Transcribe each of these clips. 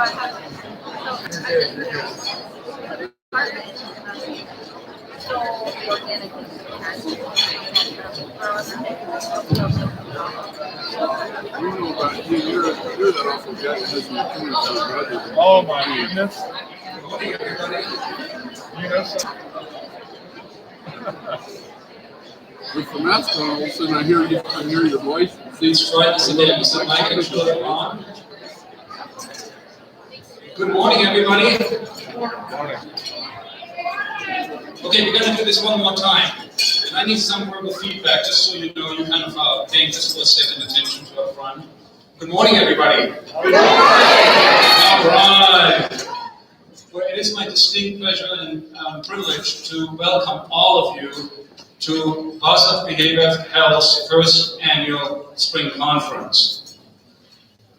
You're that awful guy that has my brothers. Oh my goodness. You know something? With the mask on, all of a sudden I hear your voice. Please try this again. Is the mic actually on? Good morning, everybody. Good morning. Okay, we're going to do this one more time. And I need some verbal feedback, just so you know you kind of paying just for a second attention to up front. Good morning, everybody. All right. Well, it is my distinct pleasure and privilege to welcome all of you to Positive Behavior Health's first annual spring conference.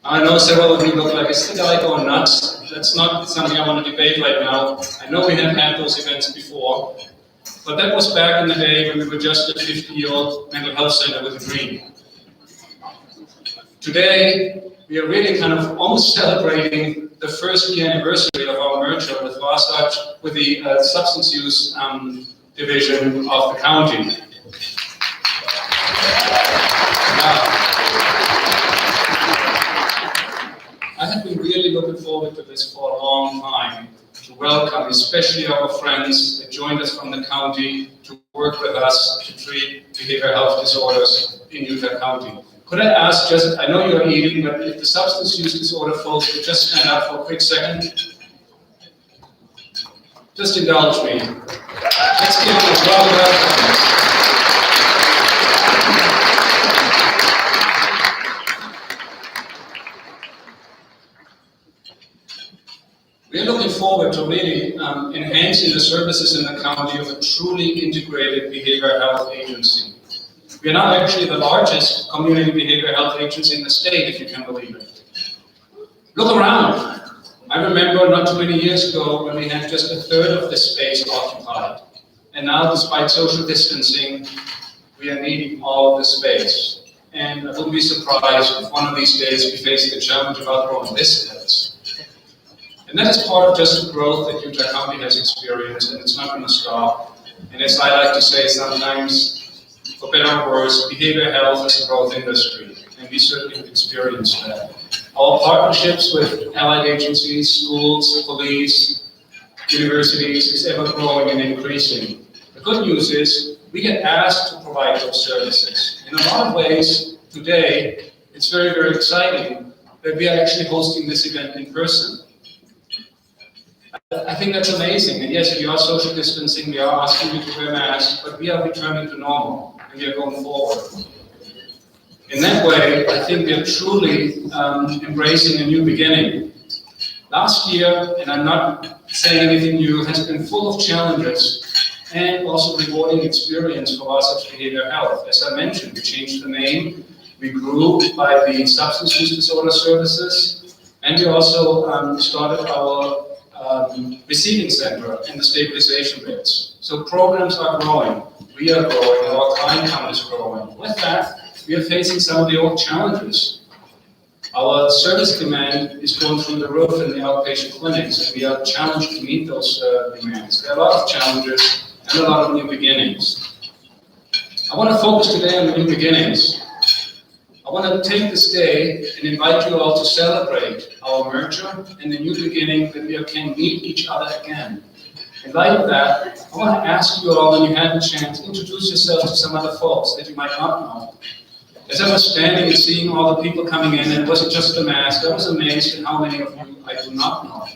I know several of you look like, is the guy going nuts? That's not something I want to debate right now. I know we have had those events before, but that was back in the day when we were just a 50-year-old mental health center with a dream. Today, we are really kind of almost celebrating the first year anniversary of our merger with Wasatch, with the substance use division of the county. I have been really looking forward to this for a long time, to welcome especially our friends that joined us from the county to work with us to treat behavioral health disorders in Utah County. Could I ask just, I know you're eating, but if the substance use disorder folks would just stand up for a quick second. Just indulge me. Let's give them a warm welcome. We're looking forward to really enhancing the services in the county of a truly integrated behavioral health agency. We are now actually the largest community behavioral health agency in the state, if you can believe it. Look around. I remember not too many years ago when we had just a third of the space occupied. And now, despite social distancing, we are needing all of the space. And I wouldn't be surprised if one of these days we face the challenge of outgrowing this place. And that is part of just the growth that Utah County has experienced, and it's not going to stop. And as I like to say sometimes, for better or worse, behavioral health is a growth industry, and we certainly have experienced that. Our partnerships with allied agencies, schools, police, universities is ever growing and increasing. The good news is we get asked to provide those services. In a lot of ways, today, it's very, very exciting that we are actually hosting this event in person. I think that's amazing. And yes, we are social distancing, we are asking you to wear masks, but we are returning to normal, and we are going forward. In that way, I think we are truly embracing a new beginning. Last year, and I'm not saying anything new, has been full of challenges and also rewarding experience for us at Behavioral Health. As I mentioned, we changed the name, we grew by the substance use disorder services, and we also started our receiving center and the stabilization beds. So programs are growing, we are growing, our client count is growing. With that, we are facing some of the old challenges. Our service demand is going through the roof in the outpatient clinics, and we are challenged to meet those demands. There are a lot of challenges and a lot of new beginnings. I want to focus today on the new beginnings. I want to take this day and invite you all to celebrate our merger and the new beginning that we can meet each other again. In light of that, I want to ask you all, when you have a chance, introduce yourself to some other folks that you might not know. As I was standing and seeing all the people coming in, and it wasn't just the mask, I was amazed at how many of you I do not know.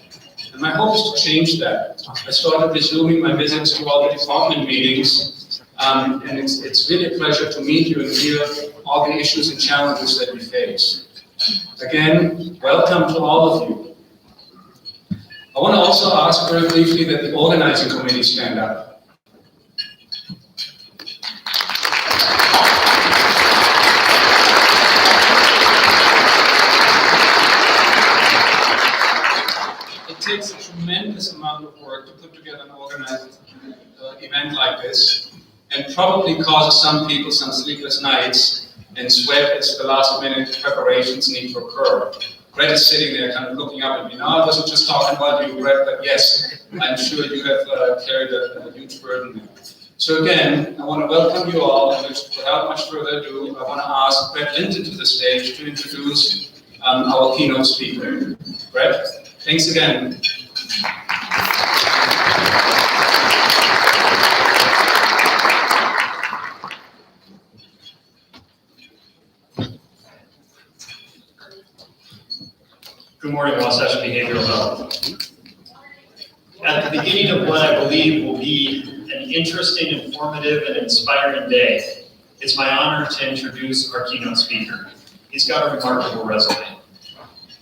And my hope is to change that. I started resuming my visits to all the department meetings, and it's really a pleasure to meet you and hear all the issues and challenges that we face. Again, welcome to all of you. I want to also ask very briefly that the organizing committee stand up. It takes a tremendous amount of work to put together an organized event like this, and probably causes some people some sleepless nights and sweat as the last minute preparations need to occur. Brett is sitting there kind of looking up at me. Now I wasn't just talking about you, Brett, but yes, I'm sure you have carried a huge burden. So again, I want to welcome you all, and without much further ado, I want to ask Brett Linton to the stage to introduce our keynote speaker. Brett, thanks again. Good morning, Wasatch Behavioral Health. At the beginning of what I believe will be an interesting, informative, and inspiring day, it's my honor to introduce our keynote speaker. He's got a remarkable resume.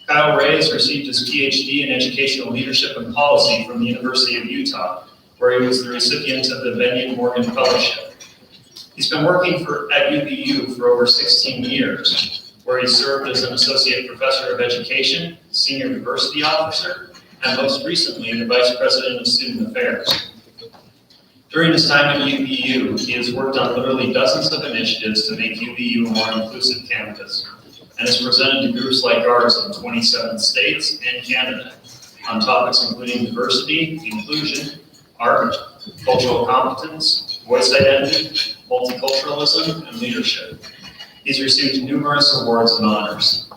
Kyle Reyes received his Ph.D. in Educational Leadership and Policy from the University of Utah, where he was the recipient of the Benyon Morgan Fellowship. He's been working at UVU for over 16 years, where he served as an associate professor of education, senior diversity officer, and most recently, the vice president of student affairs. During his time at UVU, he has worked on literally dozens of initiatives to make UVU a more inclusive campus, and has presented to groups like ours in 27 states and Canada on topics including diversity, inclusion, art, cultural competence, voice identity, multiculturalism, and leadership. He's received numerous awards and honors.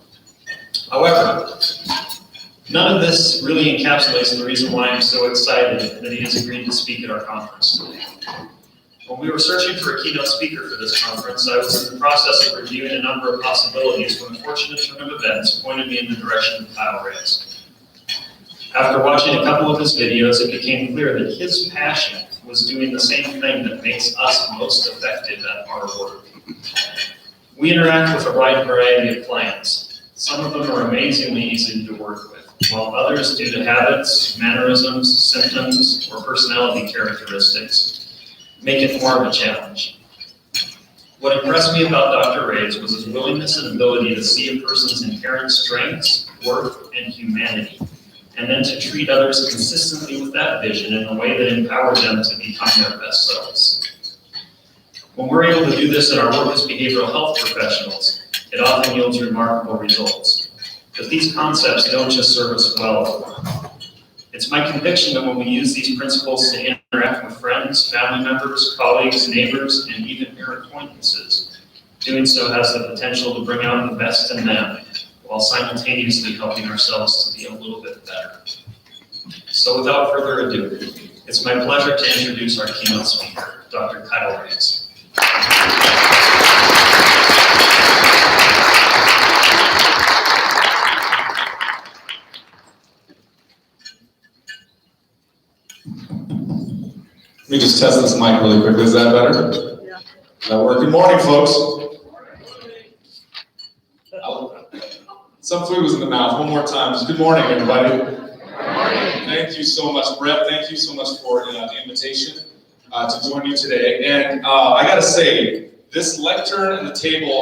However, none of this really encapsulates the reason why I'm so excited that he has agreed to speak at our conference today. When we were searching for a keynote speaker for this conference, I was in the process of reviewing a number of possibilities when a fortunate turn of events pointed me in the direction of Kyle Reyes. After watching a couple of his videos, it became clear that his passion was doing the same thing that makes us most effective at our work. We interact with a wide variety of clients. Some of them are amazingly easy to work with, while others, due to habits, mannerisms, symptoms, or personality characteristics, make it more of a challenge. What impressed me about Dr. Reyes was his willingness and ability to see a person's inherent strengths, worth, and humanity, and then to treat others consistently with that vision in a way that empowered them to become their best selves. When we're able to do this in our work as behavioral health professionals, it often yields remarkable results. But these concepts don't just serve us well. It's my conviction that when we use these principles to interact with friends, family members, colleagues, neighbors, and even mere acquaintances, doing so has the potential to bring out the best in them, while simultaneously helping ourselves to be a little bit better. So without further ado, it's my pleasure to introduce our keynote speaker, Dr. Kyle Reyes. Let me just test this mic really quickly. Is that better? Yeah. Does that work? Good morning, folks. Some food was in the mouth. One more time. Just good morning, everybody. Thank you so much, Brett. Thank you so much for the invitation to join you today. And I got to say, this lectern and the table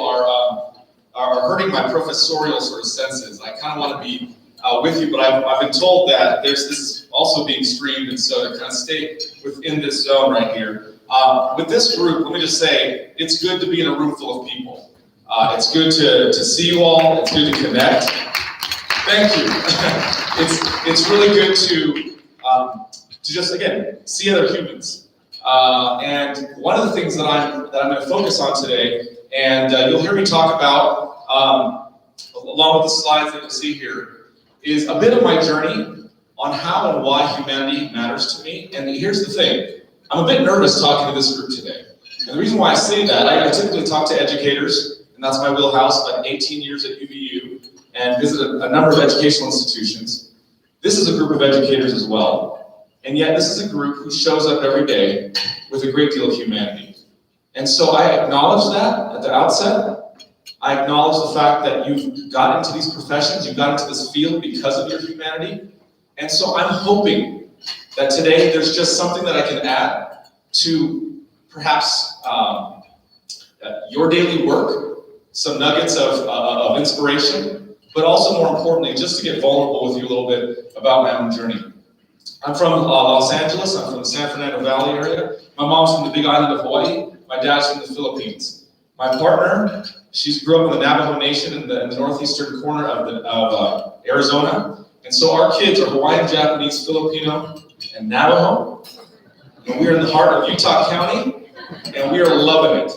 are hurting my professorial sort of senses. I kind of want to be with you, but I've been told that this is also being streamed, and so to kind of stay within this zone right here. With this group, let me just say, it's good to be in a room full of people. It's good to see you all. It's good to connect. Thank you. It's really good to just, again, see other humans. And one of the things that I'm going to focus on today, and you'll hear me talk about, along with the slides that you see here, is a bit of my journey on how and why humanity matters to me. And here's the thing, I'm a bit nervous talking to this group today. And the reason why I say that, I typically talk to educators, and that's my wheelhouse. I've 18 years at UVU and visited a number of educational institutions. This is a group of educators as well. And yet this is a group who shows up every day with a great deal of humanity. And so I acknowledge that at the outset. I acknowledge the fact that you've got into these professions, you've got into this field because of your humanity. And so I'm hoping that today there's just something that I can add to perhaps your daily work, some nuggets of inspiration, but also more importantly, just to get vulnerable with you a little bit about my own journey. I'm from Los Angeles, I'm from the San Fernando Valley area. My mom's from the Big Island of Hawaii, my dad's from the Philippines. My partner, she grew up in the Navajo Nation in the northeastern corner of Arizona. And so our kids are Hawaiian, Japanese, Filipino, and Navajo. And we are in the heart of Utah County, and we are loving it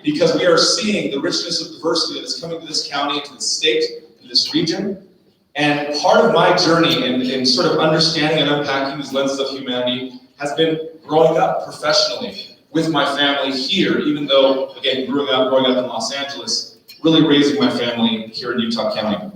because we are seeing the richness of diversity that is coming to this county, to the state, to this region. And part of my journey in sort of understanding and unpacking these lenses of humanity has been growing up professionally with my family here, even though, again, growing up in Los Angeles, really raising my family here in Utah County.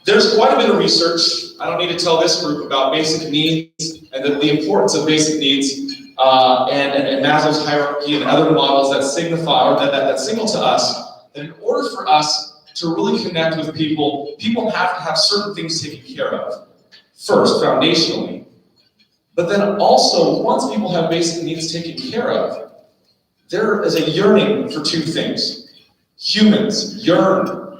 There's quite a bit of research, I don't need to tell this group, about basic needs and the importance of basic needs and Maslow's hierarchy and other models that signify, or that signal to us that in order for us to really connect with people, people have to have certain things taken care of. First, foundationally. But then also, once people have basic needs taken care of, there is a yearning for two things. Humans yearn,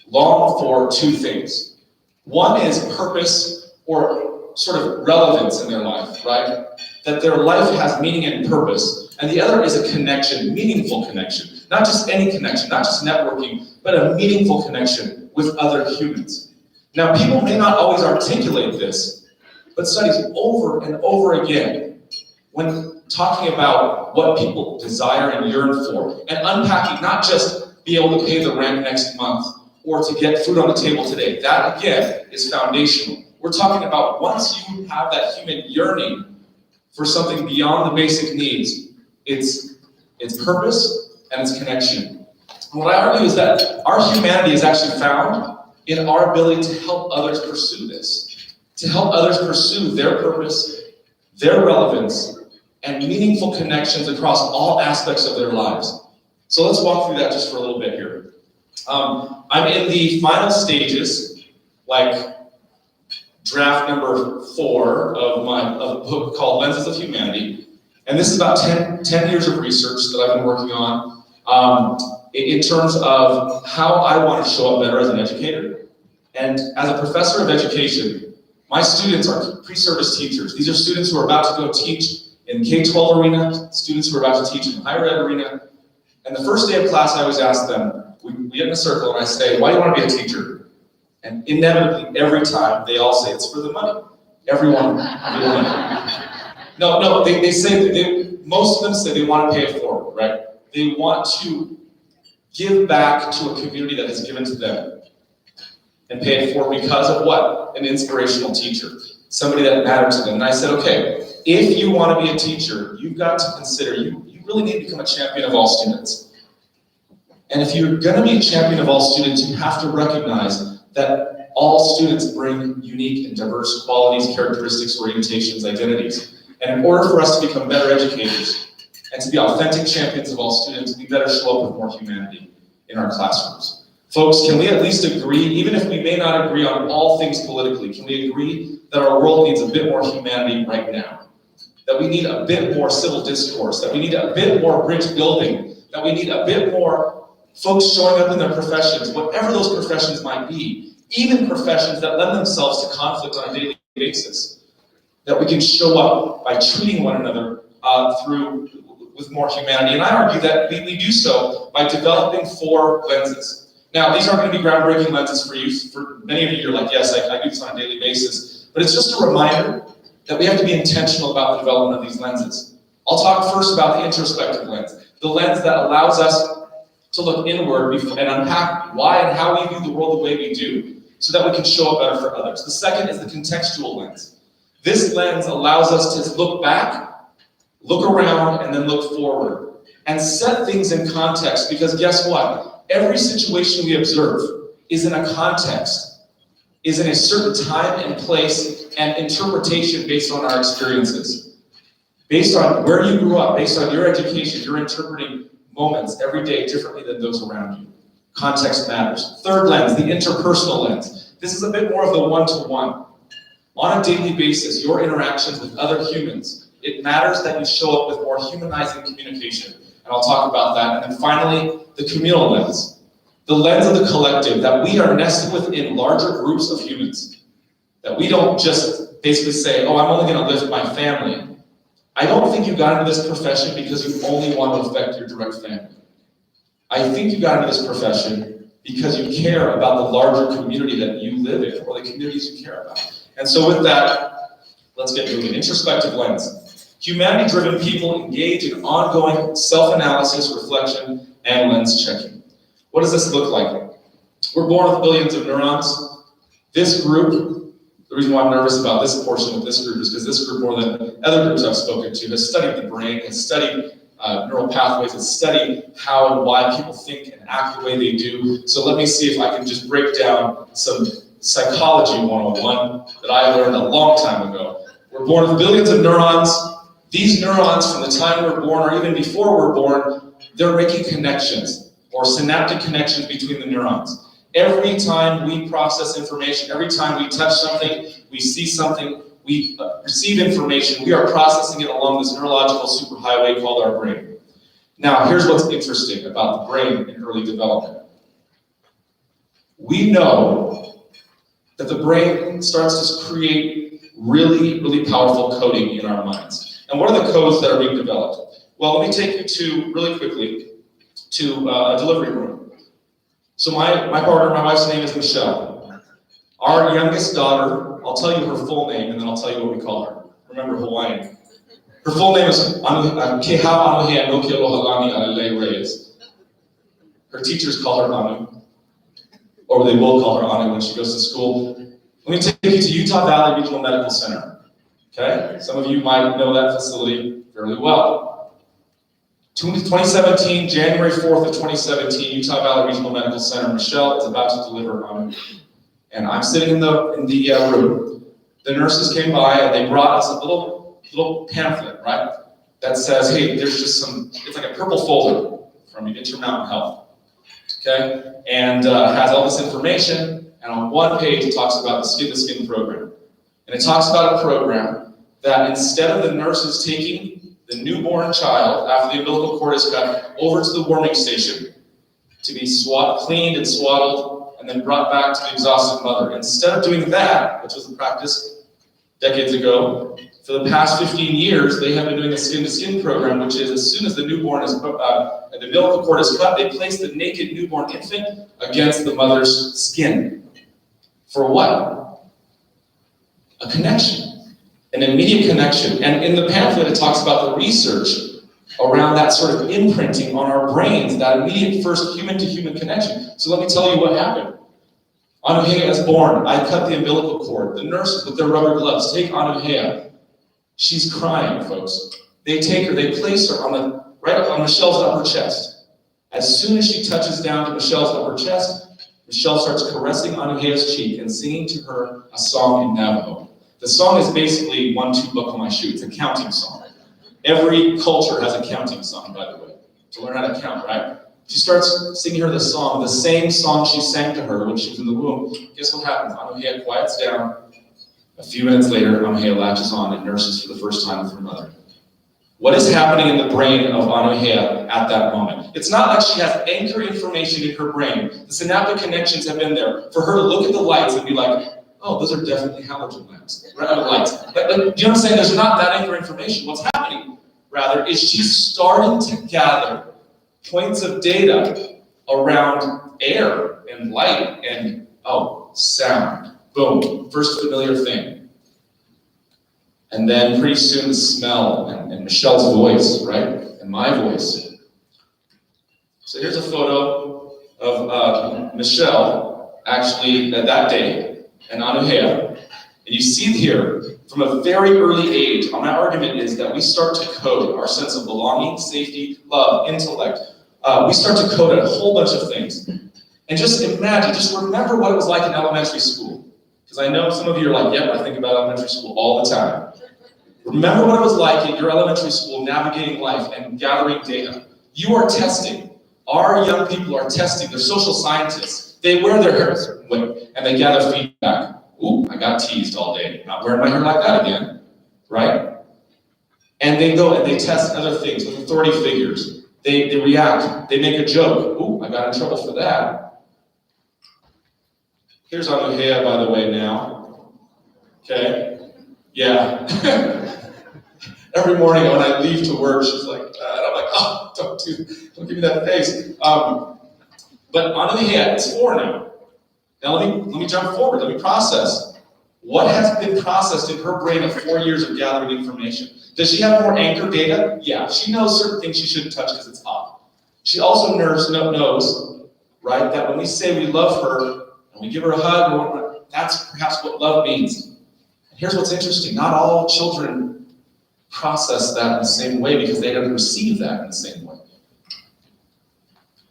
long for two things. One is purpose or sort of relevance in their life, right? That their life has meaning and purpose. And the other is a connection, meaningful connection. Not just any connection, not just networking, but a meaningful connection with other humans. Now, people may not always articulate this, but studies over and over again, when talking about what people desire and yearn for, and unpacking, not just be able to pay the rent next month, or to get food on the table today. That, again, is foundational. We're talking about once you have that human yearning for something beyond the basic needs, it's purpose and it's connection. And what I argue is that our humanity is actually found in our ability to help others pursue this, to help others pursue their purpose, their relevance, and meaningful connections across all aspects of their lives. So let's walk through that just for a little bit here. I'm in the final stages, like draft number 4 of a book called Lenses of Humanity. And this is about 10 years of research that I've been working on in terms of how I want to show up better as an educator. And as a professor of education, my students are pre-service teachers. These are students who are about to go teach in K-12 arena, students who are about to teach in higher ed arena. And the first day of class, I always ask them, we get in a circle and I say, why do you want to be a teacher? And inevitably, every time, they all say, it's for the money. Everyone, for the money. No, they say, most of them say they want to pay it forward, right? They want to give back to a community that has given to them and pay it forward because of what? An inspirational teacher, somebody that matters to them. And I said, okay, if you want to be a teacher, you've got to consider, you really need to become a champion of all students. And if you're going to be a champion of all students, you have to recognize that all students bring unique and diverse qualities, characteristics, orientations, identities. And in order for us to become better educators and to be authentic champions of all students, we better show up with more humanity in our classrooms. Folks, can we at least agree, even if we may not agree on all things politically, can we agree that our world needs a bit more humanity right now? That we need a bit more civil discourse, that we need a bit more bridge building, that we need a bit more folks showing up in their professions, whatever those professions might be, even professions that lend themselves to conflict on a daily basis, that we can show up by treating one another with more humanity. And I argue that we do so by developing 4 lenses. Now, these aren't going to be groundbreaking lenses for you. For many of you, you're like, yes, I do this on a daily basis. But it's just a reminder that we have to be intentional about the development of these lenses. I'll talk first about the introspective lens, the lens that allows us to look inward and unpack why and how we view the world the way we do, so that we can show up better for others. The second is the contextual lens. This lens allows us to look back, look around, and then look forward, and set things in context, because guess what? Every situation we observe is in a context, is in a certain time and place and interpretation based on our experiences. Based on where you grew up, based on your education, you're interpreting moments every day differently than those around you. Context matters. Third lens, the interpersonal lens. This is a bit more of the one-to-one. On a daily basis, your interactions with other humans, it matters that you show up with more humanizing communication. And I'll talk about that. And then finally, the communal lens. The lens of the collective, that we are nested within larger groups of humans. That we don't just basically say, oh, I'm only going to live with my family. I don't think you got into this profession because you only want to affect your direct family. I think you got into this profession because you care about the larger community that you live in, or the communities you care about. And so with that, let's get moving. Introspective lens. Humanity-driven people engage in ongoing self-analysis, reflection, and lens checking. What does this look like? We're born with billions of neurons. This group, the reason why I'm nervous about this portion of this group is because this group, more than other groups I've spoken to, has studied the brain, has studied neural pathways, has studied how and why people think and act the way they do. So let me see if I can just break down some psychology 101 that I learned a long time ago. We're born with billions of neurons. These neurons, from the time we're born or even before we're born, they're making connections or synaptic connections between the neurons. Every time we process information, every time we touch something, we see something, we receive information, we are processing it along this neurological superhighway called our brain. Now, here's what's interesting about the brain in early development. We know that the brain starts to create really, really powerful coding in our minds. And what are the codes that are being developed? Well, let me take you to, really quickly, to a delivery room. So my partner, my wife's name is Michelle. Our youngest daughter, I'll tell you her full name, and then I'll tell you what we call her. Remember, Hawaiian. Her full name is Keha Anuhea Nokia Lohalani Alele Reyes. Her teachers call her Anu, or they will call her Anu when she goes to school. Let me take you to Utah Valley Regional Medical Center. Okay? Some of you might know that facility fairly well. 2017, January 4th of 2017, Utah Valley Regional Medical Center. Michelle is about to deliver Anu. And I'm sitting in the room. The nurses came by and they brought us a little pamphlet, right? That says, hey, there's just it's like a purple folder from Intermountain Health. Okay? And has all this information. And on one page, it talks about the skin-to-skin program. And it talks about a program that instead of the nurses taking the newborn child after the umbilical cord is cut over to the warming station to be cleaned and swaddled and then brought back to the exhausted mother. Instead of doing that, which was the practice decades ago, for the past 15 years, they have been doing a skin-to-skin program, which is as soon as the umbilical cord is cut, they place the naked newborn infant against the mother's skin. For what? A connection. An immediate connection. And in the pamphlet, it talks about the research around that sort of imprinting on our brains, that immediate first human-to-human connection. So let me tell you what happened. Anuhea is born. I cut the umbilical cord. The nurses with their rubber gloves take Anuhea. She's crying, folks. They take her, they place her right up on Michelle's upper chest. As soon as she touches down to Michelle's upper chest, Michelle starts caressing Anuhea's cheek and singing to her a song in Navajo. The song is basically 1, 2, buckle my shoe. It's a counting song. Every culture has a counting song, by the way, to learn how to count, right? She starts singing her the song, the same song she sang to her when she was in the womb. Guess what happens? Anuhea quiets down. A few minutes later, Anuhea latches on and nurses for the first time with her mother. What is happening in the brain of Anuhea at that moment? It's not like she has anchor information in her brain. The synaptic connections have been there for her to look at the lights and be like, oh, those are definitely halogen lamps, lights. But you know what I'm saying? There's not that anchor information. What's happening, rather, is she's starting to gather points of data around air and light and, sound. Boom, first familiar thing. And then pretty soon the smell and Michelle's voice, right? And my voice. So here's a photo of Michelle, actually, that day. And Anuhea, and you see here, from a very early age, my argument is that we start to code our sense of belonging, safety, love, intellect. We start to code a whole bunch of things. And just imagine, just remember what it was like in elementary school. Because I know some of you are like, yep, I think about elementary school all the time. Remember what it was like in your elementary school navigating life and gathering data. You are testing. Our young people are testing. They're social scientists. They wear their hair and they gather feedback. Ooh, I got teased all day. Not wearing my hair like that again, right? And they go and they test other things with authority figures. They react. They make a joke. Ooh, I got in trouble for that. Here's Anuhea, by the way, now. Okay? Yeah. Every morning when I leave to work, she's like, and I'm like, oh, don't give me that face. But on the hand, it's 4 now. Now let me jump forward, let me process. What has been processed in her brain of 4 years of gathering information? Does she have more anchor data? Yeah, she knows certain things she shouldn't touch because it's hot. She also knows, right, that when we say we love her and we give her a hug, that's perhaps what love means. And here's what's interesting, not all children process that in the same way because they don't receive that in the same way.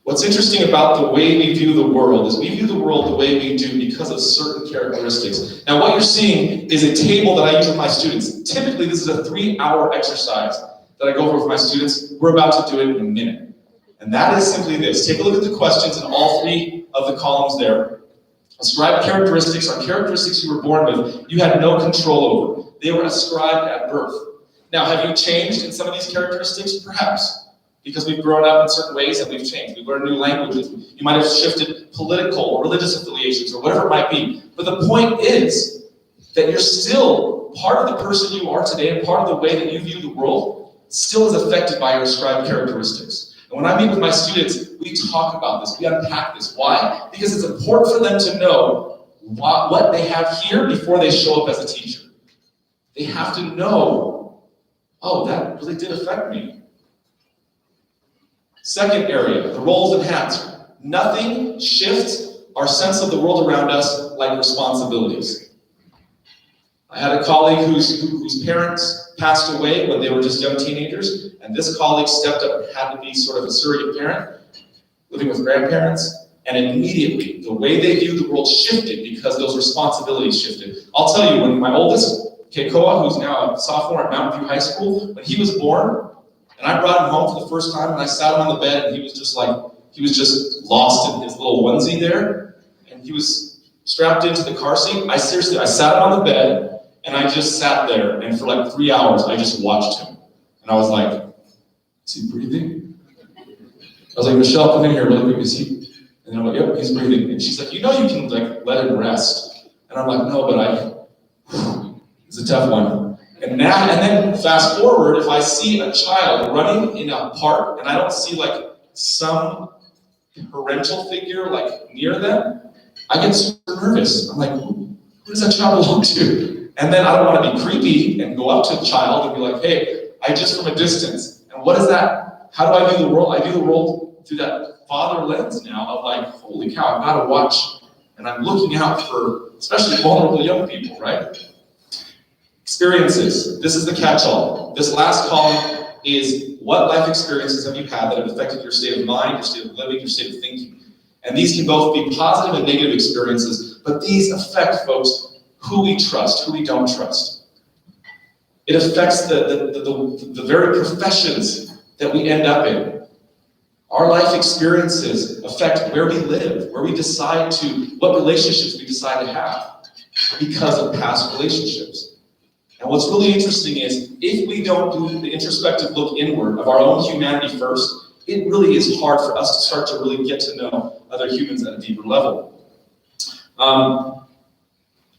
What's interesting about the way we view the world is we view the world the way we do because of certain characteristics. Now what you're seeing is a table that I use with my students. Typically this is a 3-hour exercise that I go over with my students. We're about to do it in a minute. And that is simply this. Take a look at the questions in all 3 of the columns there. Ascribed characteristics are characteristics you were born with, you had no control over. They were ascribed at birth. Now, have you changed in some of these characteristics? Perhaps. Because we've grown up in certain ways and we've changed. We've learned new languages. You might have shifted political or religious affiliations or whatever it might be. But the point is that you're still part of the person you are today and part of the way that you view the world still is affected by your ascribed characteristics. And when I meet with my students, we talk about this, we unpack this. Why? Because it's important for them to know what they have here before they show up as a teacher. They have to know, oh, that really did affect me. Second area, the roles and hats. Nothing shifts our sense of the world around us like responsibilities. I had a colleague whose parents passed away when they were just young teenagers, and this colleague stepped up and had to be sort of a surrogate parent, living with grandparents, and immediately the way they viewed the world shifted because those responsibilities shifted. I'll tell you, when my oldest, Keikoa, who's now a sophomore at Mountain View High School, when he was born, and I brought him home for the first time, and I sat him on the bed, and he was just lost in his little onesie there, and he was strapped into the car seat. I sat him on the bed, and I just sat there, and for like 3 hours, I just watched him. And I was like, is he breathing? I was like, Michelle, come in here really quick, is he? And I'm like, yep, he's breathing. And she's like, you know you can like let him rest. And I'm like, no, but it's a tough one. And then fast forward, if I see a child running in a park and I don't see like some parental figure like near them, I get super nervous. I'm like, who does that child belong to? And then I don't want to be creepy and go up to the child and be like, hey, I just from a distance. And what is that? How do I view the world? I view the world through that father lens now of like, holy cow, I've got to watch. And I'm looking out for especially vulnerable young people, right? Experiences. This is the catch-all. This last column is what life experiences have you had that have affected your state of mind, your state of living, your state of thinking. And these can both be positive and negative experiences, but these affect, folks, who we trust, who we don't trust. It affects the very professions that we end up in. Our life experiences affect where we live, where we decide to, what relationships we decide to have because of past relationships. And what's really interesting is, if we don't do the introspective look inward of our own humanity first, it really is hard for us to start to really get to know other humans at a deeper level.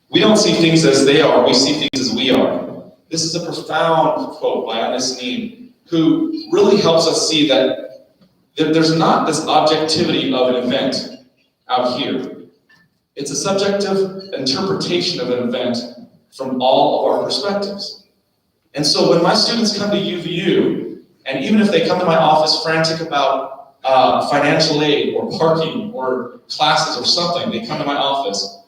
We don't see things as they are, we see things as we are. This is a profound quote by Ernest Nin, who really helps us see that there's not this objectivity of an event out here. It's a subjective interpretation of an event from all of our perspectives. And so when my students come to UVU, and even if they come to my office frantic about financial aid or parking or classes or something, they come to my office.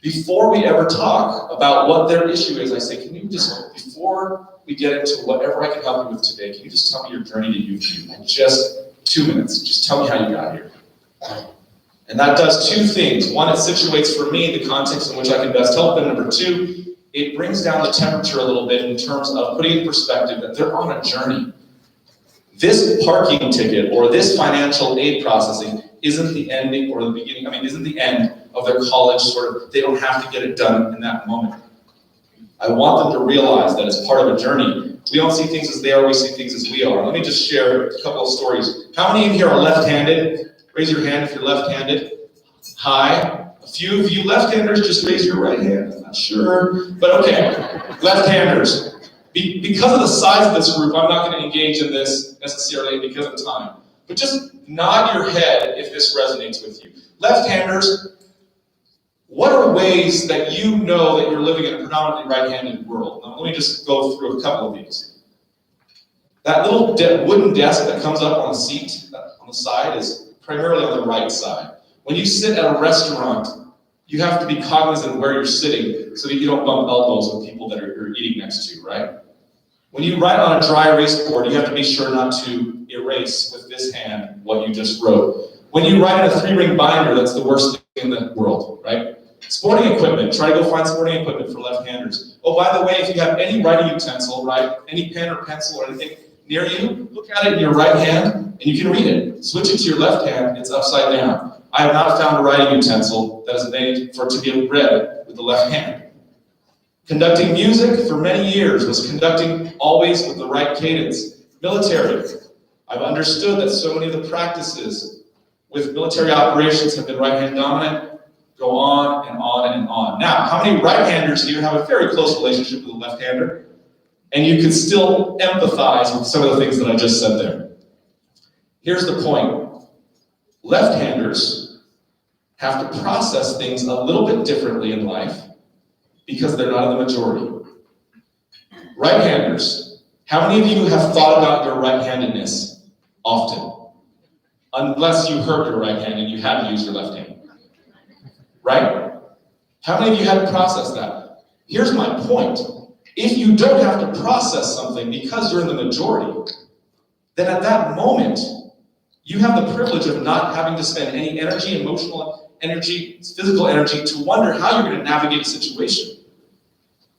Before we ever talk about what their issue is, I say, can you just, before we get into whatever I can help you with today, can you just tell me your journey to UVU in just 2 minutes? Just tell me how you got here. And that does 2 things. One, it situates for me the context in which I can best help them. Number 2, it brings down the temperature a little bit in terms of putting in perspective that they're on a journey. This parking ticket or this financial aid processing isn't the ending or the beginning, isn't the end of their college they don't have to get it done in that moment. I want them to realize that it's part of a journey. We don't see things as they are, we see things as we are. Let me just share a couple of stories. How many in here are left-handed? Raise your hand if you're left-handed. Hi. A few of you left-handers, just raise your right hand. I'm not sure, but okay. Left-handers. Because of the size of this group, I'm not going to engage in this necessarily because of time. But just nod your head if this resonates with you. Left-handers, what are ways that you know that you're living in a predominantly right-handed world? Now, let me just go through a couple of these. That little wooden desk that comes up on the seat on the side is primarily on the right side. When you sit at a restaurant, you have to be cognizant of where you're sitting so that you don't bump elbows with people that you're eating next to, right? When you write on a dry erase board, you have to be sure not to erase with this hand what you just wrote. When you write in a 3-ring binder, that's the worst thing in the world, right? Sporting equipment, try to go find sporting equipment for left-handers. Oh, by the way, if you have any writing utensil, right, any pen or pencil or anything near you, look at it in your right hand and you can read it. Switch it to your left hand, it's upside down. I have not found a writing utensil that is made for it to be read with the left hand. Conducting music for many years was conducting always with the right cadence. Military, I've understood that so many of the practices with military operations have been right-hand dominant, go on and on and on. Now, how many right-handers here have a very close relationship with a left-hander? And you can still empathize with some of the things that I just said there. Here's the point. Left-handers have to process things a little bit differently in life because they're not in the majority. Right-handers, how many of you have thought about your right-handedness often? Unless you hurt your right hand and you had to use your left hand. Right? How many of you had to process that? Here's my point. If you don't have to process something because you're in the majority, then at that moment, you have the privilege of not having to spend any energy, emotional energy, physical energy to wonder how you're going to navigate a situation.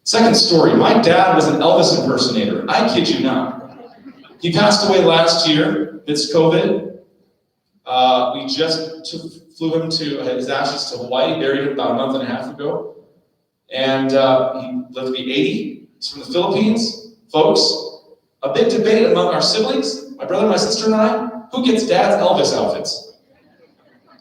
Second story, my dad was an Elvis impersonator. I kid you not. He passed away last year, amidst COVID. We just flew him to his ashes to Hawaii, buried him about a month and a half ago. And he lived to be 80. He's from the Philippines. Folks, a big debate among our siblings, my brother, my sister, and I, who gets dad's Elvis outfits?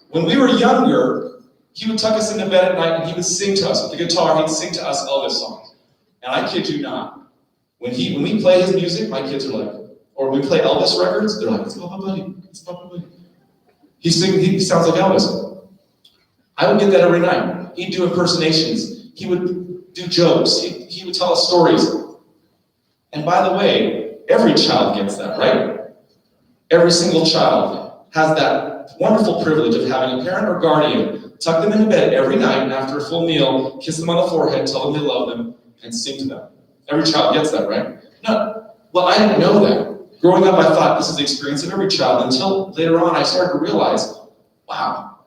When we were younger, he would tuck us into bed at night and he would sing to us with the guitar. He'd sing to us Elvis songs. And I kid you not, when we play his music, my kids are like, or we play Elvis records, they're like, it's Papa Buddy, it's Papa Buddy. He sounds like Elvis. I would get that every night. He'd do impersonations. He would do jokes. He would tell us stories. And by the way, every child gets that, right? Every single child has that wonderful privilege of having a parent or guardian tuck them into bed every night and after a full meal, kiss them on the forehead, tell them they love them, and sing to them. Every child gets that, right? No. Well, I didn't know that. Growing up, I thought this is the experience of every child until later on I started to realize, wow,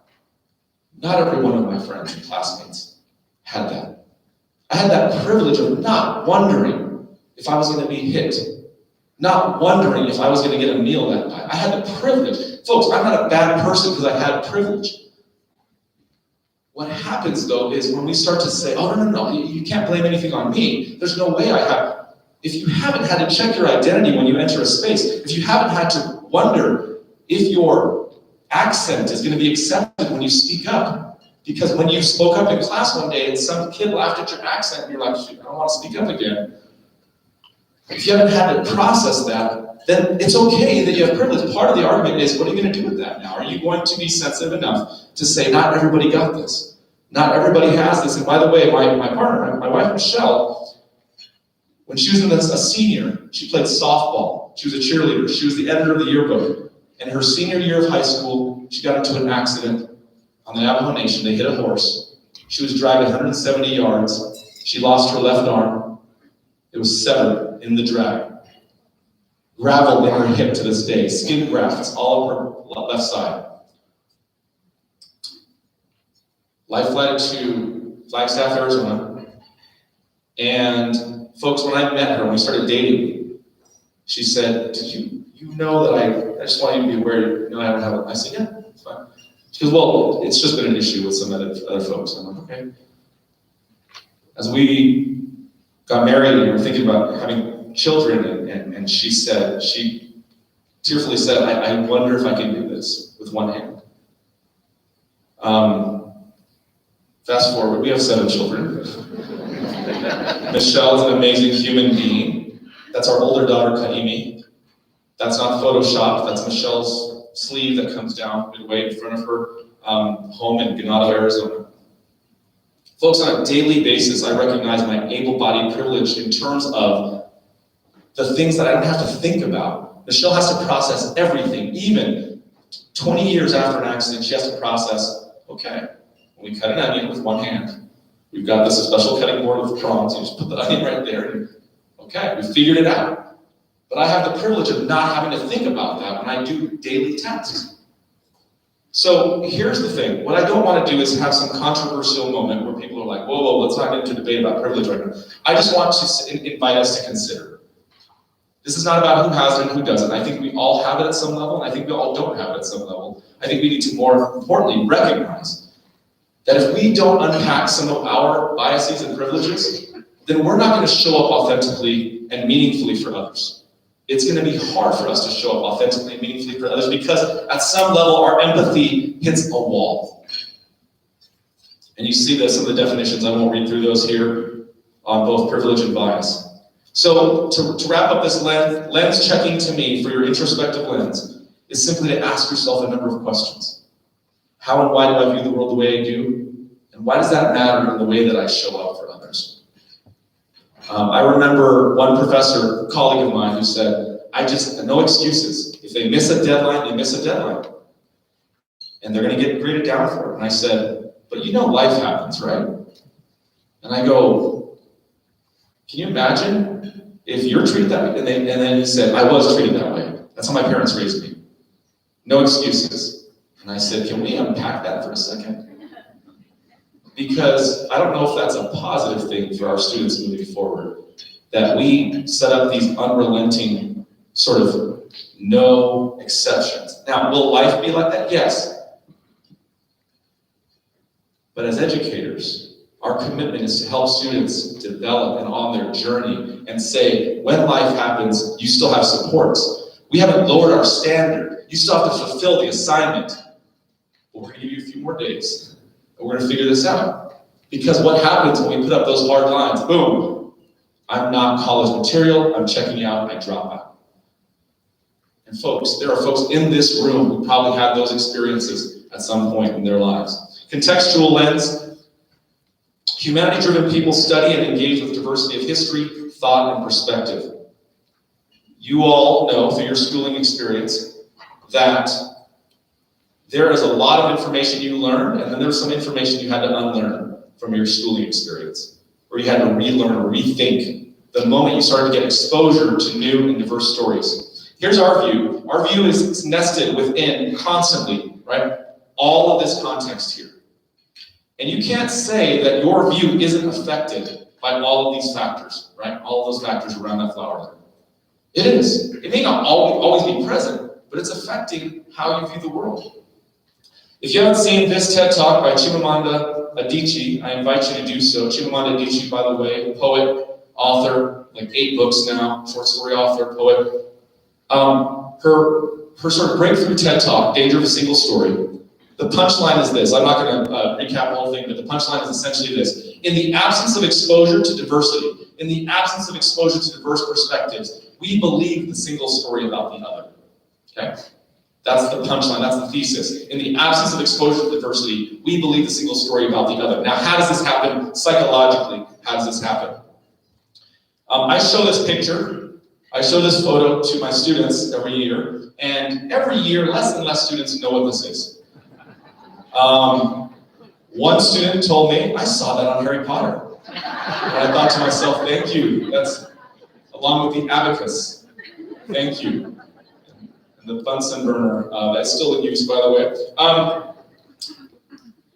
not every one of my friends and classmates had that. I had that privilege of not wondering if I was going to be hit, not wondering if I was going to get a meal that night. I had the privilege. Folks, I'm not a bad person because I had privilege. What happens, though, is when we start to say, oh, no, you can't blame anything on me. There's no way I have. If you haven't had to check your identity when you enter a space, if you haven't had to wonder if your accent is going to be accepted when you speak up, because when you spoke up in class one day and some kid laughed at your accent and you're like, shoot, I don't want to speak up again. If you haven't had to process that, then it's okay that you have privilege. Part of the argument is, what are you going to do with that now? Are you going to be sensitive enough to say, not everybody got this? Not everybody has this. And by the way, my partner, my wife, Michelle, when she was a senior, she played softball. She was a cheerleader. She was the editor of the yearbook. And her senior year of high school, she got into an accident on the Navajo Nation. They hit a horse. She was dragged 170 yards. She lost her left arm. It was severed in the drag. Gravel in her hip to this day. Skin grafts all over her left side. Life flighted to Flagstaff, Arizona. And folks, when I met her, when we started dating, she said, did you know that I just want you to be aware, I don't have it. I said, yeah, it's fine. She goes, well, it's just been an issue with some other folks. I'm like, okay. As we got married and we were thinking about having children, and she tearfully said, I wonder if I can do this with one hand. Fast forward, we have 7 children. Michelle's an amazing human being. That's our older daughter, Kaimi. That's not Photoshop. That's Michelle's sleeve that comes down midway in front of her home in Ganado, Arizona. Folks, on a daily basis, I recognize my able-bodied privilege in terms of the things that I don't have to think about. Michelle has to process everything, even 20 years after an accident, she has to process, okay, when we cut an onion with one hand, we've got this special cutting board with prongs, you just put the onion right there, and okay, we figured it out. But I have the privilege of not having to think about that when I do daily tasks. So here's the thing, what I don't want to do is have some controversial moment where people are like, whoa, let's not get into a debate about privilege right now. I just want to invite us to consider. This is not about who has it and who doesn't. I think we all have it at some level, and I think we all don't have it at some level. I think we need to more importantly recognize that if we don't unpack some of our biases and privileges, then we're not going to show up authentically and meaningfully for others. It's going to be hard for us to show up authentically and meaningfully for others because at some level our empathy hits a wall. And you see this in the definitions. I won't read through those here on both privilege and bias. So to wrap up this lens checking to me for your introspective lens is simply to ask yourself a number of questions. How and why do I view the world the way I do? And why does that matter in the way that I show up for others? I remember one professor, a colleague of mine, who said, no excuses. If they miss a deadline, they miss a deadline. And they're going to get graded down for it. And I said, but you know life happens, right? And I go, can you imagine if you're treated that way? And then he said, I was treated that way. That's how my parents raised me. No excuses. And I said, can we unpack that for a second? Because I don't know if that's a positive thing for our students moving forward, that we set up these unrelenting sort of no exceptions. Now, will life be like that? Yes. But as educators, our commitment is to help students develop and on their journey and say, when life happens, you still have supports. We haven't lowered our standard. You still have to fulfill the assignment. Well, we're going to give you a few more days. We're going to figure this out. Because what happens when we put up those hard lines? Boom. I'm not college material. I'm checking out. I drop out. And folks, there are folks in this room who probably had those experiences at some point in their lives. Contextual lens. Humanity-driven people study and engage with diversity of history, thought, and perspective. You all know through your schooling experience that there is a lot of information you learned, and then there's some information you had to unlearn from your schooling experience, or you had to relearn or rethink the moment you started to get exposure to new and diverse stories. Here's our view. Our view is nested within, constantly, right, all of this context here. And you can't say that your view isn't affected by all of these factors, right, all of those factors around that flower. It is. It may not always be present, but it's affecting how you view the world. If you haven't seen this TED Talk by Chimamanda Adichie, I invite you to do so. Chimamanda Adichie, by the way, poet, author, like 8 books now, short story author, poet. Her sort of breakthrough TED Talk, Danger of a Single Story. The punchline is this. I'm not going to recap the whole thing, but the punchline is essentially this. In the absence of exposure to diversity, in the absence of exposure to diverse perspectives, we believe the single story about the other. Okay? That's the punchline, that's the thesis. In the absence of exposure to diversity, we believe the single story about the other. Now, how does this happen psychologically? How does this happen? I show this picture, I show this photo to my students every year, and every year, less and less students know what this is. One student told me, I saw that on Harry Potter. And I thought to myself, thank you. That's along with the abacus. Thank you. The Bunsen burner, that's still in use, by the way.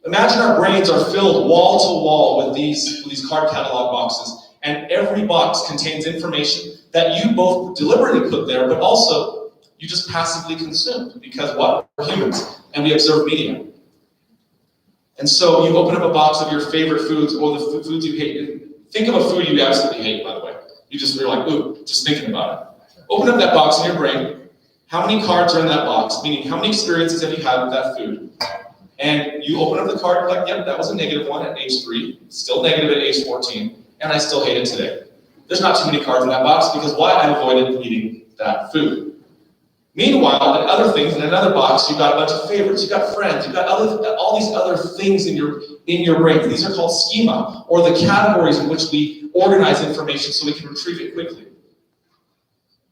Imagine our brains are filled wall to wall with these card catalog boxes, and every box contains information that you both deliberately put there, but also you just passively consume, because what? We're humans, and we observe media. And so you open up a box of your favorite foods, or the foods you hate. Think of a food you absolutely hate, by the way. You're like, ooh, just thinking about it. Open up that box in your brain. How many cards are in that box? Meaning, how many experiences have you had with that food? And you open up the card, you're like, yep, that was a negative one at age 3, still negative at age 14, and I still hate it today. There's not too many cards in that box because why? I avoided eating that food. Meanwhile, in other things, in another box, you've got a bunch of favorites, you've got friends, you've got all these other things in your brain. These are called schema, or the categories in which we organize information so we can retrieve it quickly.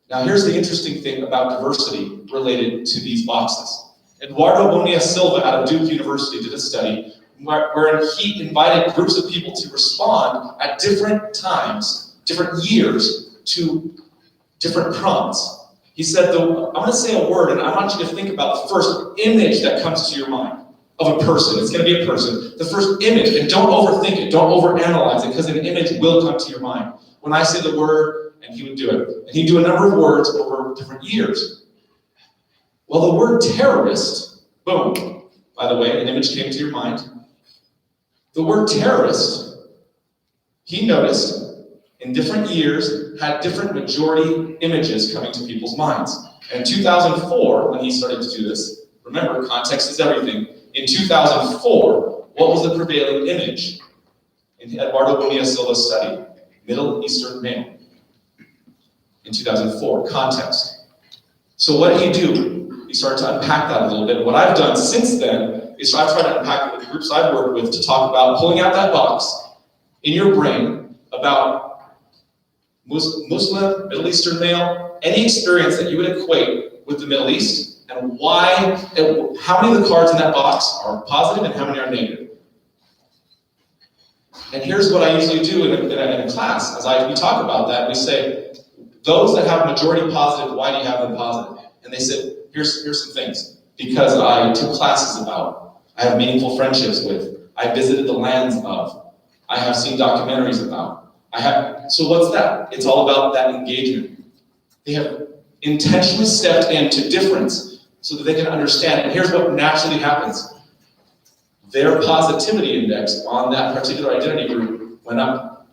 Now, here's the interesting thing about diversity related to these boxes. Eduardo Bonilla Silva out of Duke University did a study where he invited groups of people to respond at different times, different years, to different prompts. He said, I'm going to say a word, and I want you to think about the first image that comes to your mind of a person. It's going to be a person. The first image, and don't overthink it, don't overanalyze it, because an image will come to your mind. When I say the word, and he would do it. And he'd do a number of words over different years. Well, the word terrorist, boom, by the way, an image came to your mind. The word terrorist, he noticed, in different years, had different majority images coming to people's minds. And in 2004, when he started to do this, remember, context is everything. In 2004, what was the prevailing image in Eduardo Bonilla Silva's study? Middle Eastern male. In 2004, context. So what did he do? He started to unpack that a little bit. What I've done since then is I've tried to unpack it with the groups I've worked with to talk about pulling out that box in your brain about Muslim, Middle Eastern male, any experience that you would equate with the Middle East, and why, how many of the cards in that box are positive and how many are negative. And here's what I usually do in a class, as we talk about that, we say, those that have majority positive, why do you have them positive? And they said, here's some things. Because I took classes about, I have meaningful friendships with, I visited the lands of, I have seen documentaries about, so what's that? It's all about that engagement. They have intentionally stepped into difference so that they can understand. And here's what naturally happens. Their positivity index on that particular identity group went up.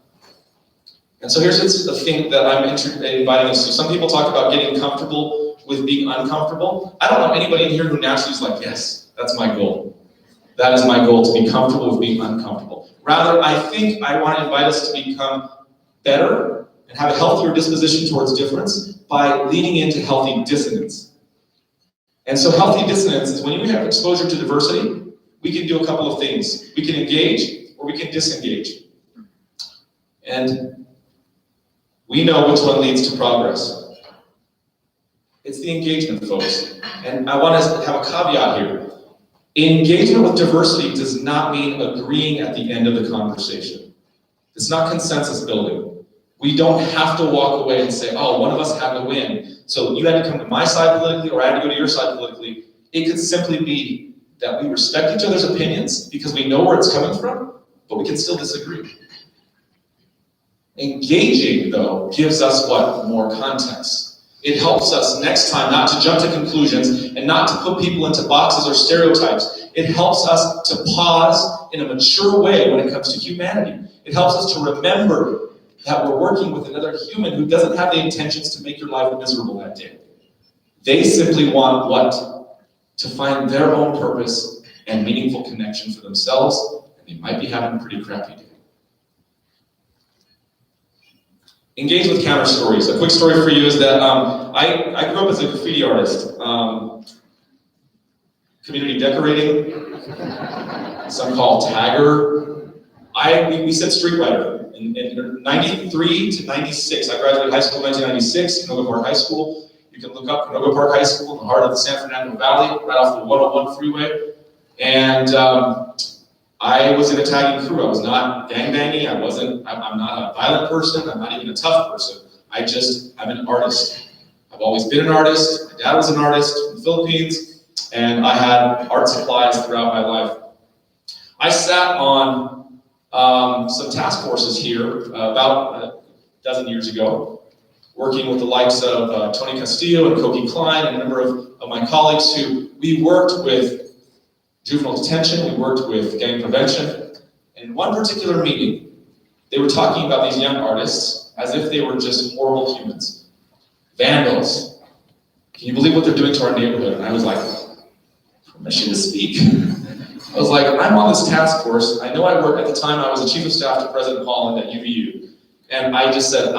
And so here's the thing that I'm inviting us to. Some people talk about getting comfortable with being uncomfortable. I don't know anybody in here who naturally is like, yes, that's my goal. That is my goal, to be comfortable with being uncomfortable. Rather, I think I want to invite us to become better and have a healthier disposition towards difference by leaning into healthy dissonance. And so healthy dissonance is when you have exposure to diversity, we can do a couple of things. We can engage or we can disengage. And we know which one leads to progress. It's the engagement, folks. And I want to have a caveat here. Engagement with diversity does not mean agreeing at the end of the conversation. It's not consensus building. We don't have to walk away and say, oh, one of us had to win, so you had to come to my side politically or I had to go to your side politically. It could simply be that we respect each other's opinions because we know where it's coming from, but we can still disagree. Engaging, though, gives us what? More context. It helps us next time not to jump to conclusions and not to put people into boxes or stereotypes. It helps us to pause in a mature way when it comes to humanity. It helps us to remember that we're working with another human who doesn't have the intentions to make your life miserable that day. They simply want what? To find their own purpose and meaningful connection for themselves, and they might be having a pretty crappy day. Engage with counter stories. A quick story for you is that I grew up as a graffiti artist. Community decorating, some call tagger. We said street writer. In 93 to 96, I graduated high school in 1996, Canoga Park High School. You can look up Canoga Park High School in the heart of the San Fernando Valley, right off the 101 freeway. And I was in a tagging crew. I was not gangbanging. I'm not a violent person. I'm not even a tough person. I'm an artist. I've always been an artist. My dad was an artist from the Philippines, and I had art supplies throughout my life. I sat on some task forces here about a dozen years ago, working with the likes of Tony Castillo and Koki Klein and a number of my colleagues who we worked with juvenile detention, we worked with gang prevention. And in one particular meeting, they were talking about these young artists as if they were just horrible humans. Vandals. Can you believe what they're doing to our neighborhood? And I was like, permission to speak. I was like, I'm on this task force. I know I work, at the time I was the chief of staff to President Holland at UVU. And I just said,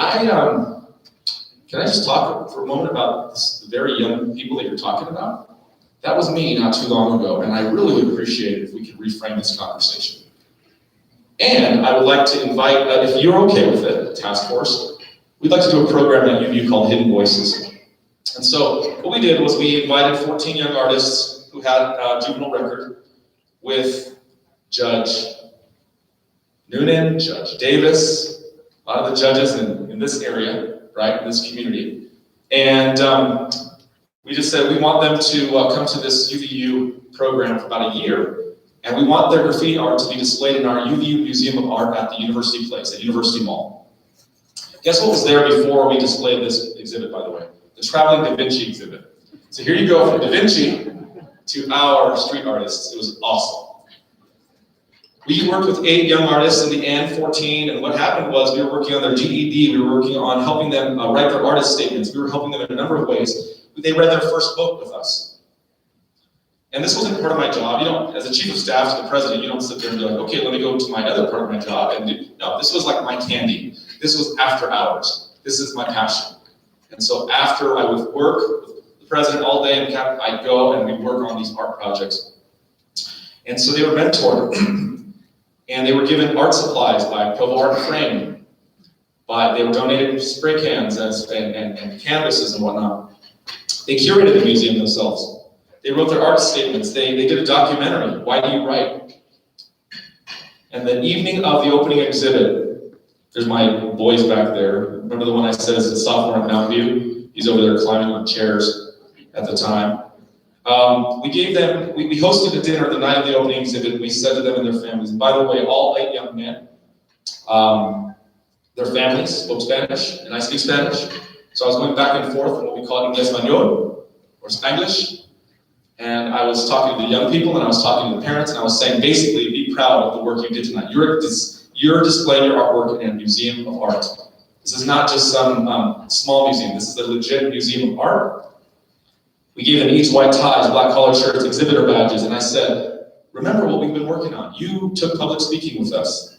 can I just talk for a moment about the very young people that you're talking about? That was me not too long ago, and I really would appreciate it if we could reframe this conversation. And I would like to invite, if you're okay with it, task force, we'd like to do a program at UVU called Hidden Voices. And so what we did was we invited 14 young artists who had a juvenile record with Judge Noonan, Judge Davis, a lot of the judges in this area, right, in this community. And we just said we want them to come to this UVU program for about a year, and we want their graffiti art to be displayed in our UVU Museum of Art at the University Place, at University Mall. Guess what was there before we displayed this exhibit, by the way? The traveling Da Vinci exhibit. So here you go from Da Vinci to our street artists. It was awesome. We worked with 8 young artists in the end, 14, and what happened was we were working on their GED, we were working on helping them write their artist statements, we were helping them in a number of ways. They read their first book with us. And this wasn't part of my job. You don't, as a chief of staff to the president, you don't sit there and be like, okay, let me go to my other part of my job and do, no, this was like my candy. This was after hours. This is my passion. And so after I would work with the president all day, and I'd go and we'd work on these art projects. And so they were mentored. And they were given art supplies by Provo Art and Frame. They were donated spray cans and canvases and whatnot. They curated the museum themselves. They wrote their art statements. They did a documentary, Why Do You Write? And the evening of the opening exhibit, there's my boys back there. Remember the one I said is the sophomore at Mountain View? He's over there climbing on chairs at the time. We hosted a dinner the night of the opening exhibit. We said to them and their families, and by the way, all 8 young men, their families spoke Spanish, and I speak Spanish. So I was going back and forth in what we call Inglés Español, or Spanglish. And I was talking to the young people, and I was talking to the parents, and I was saying, basically, be proud of the work you did tonight. You're displaying your artwork in a museum of art. This is not just some small museum. This is a legit museum of art. We gave them each white ties, black collared shirts, exhibitor badges, and I said, remember what we've been working on. You took public speaking with us.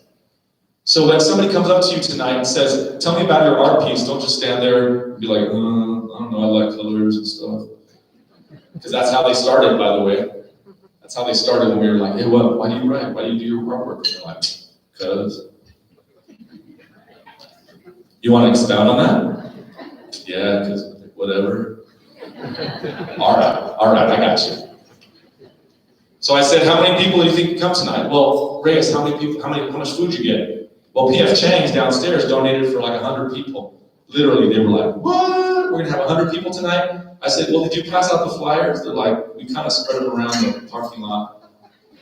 So when somebody comes up to you tonight and says, tell me about your art piece, don't just stand there and be like, I don't know, I like colors and stuff. Because that's how they started, by the way. That's how they started when we were like, hey, why do you write? Why do you do your artwork? And they're like, because. You want to expound on that? Yeah, because whatever. All right, I got you. So I said, how many people do you think can come tonight? Well, Reyes, how much food you get? Well, P.F. Chang's downstairs donated for like 100 people. Literally, they were like, what? We're gonna have 100 people tonight? I said, well, did you pass out the flyers? They're like, we kind of spread them around the parking lot.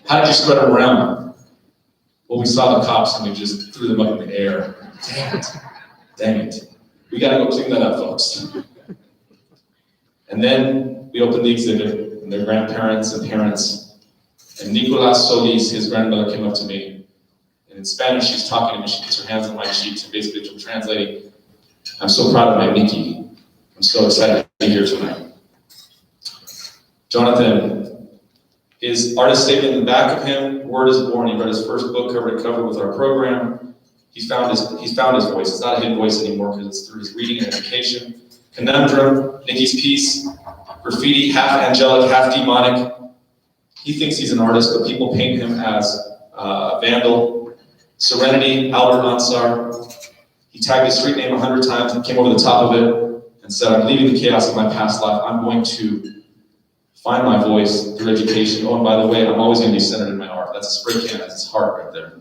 How did you spread them around? Well, we saw the cops and we just threw them up in the air. Dang it. We gotta go clean that up, folks. And then we opened the exhibit, and their grandparents and parents, and Nicolas Solis, his grandmother, came up to me. And in Spanish, she's talking to me, she puts her hands on my cheeks, and basically translating, I'm so proud of my Mickey. I'm so excited to be here tonight. Jonathan, his artist statement in the back of him, Word is Born. He read his first book cover to cover with our program. He's found his voice. It's not a hidden voice anymore because it's through his reading and education. Conundrum, Nikki's piece, graffiti, half angelic, half demonic. He thinks he's an artist, but people paint him as a vandal. Serenity, Albert Ansar. He tagged his street name 100 times and came over the top of it and said, I'm leaving the chaos of my past life. I'm going to find my voice through education. Oh, and by the way, I'm always going to be centered in my art. That's a spray can, that's his heart right there.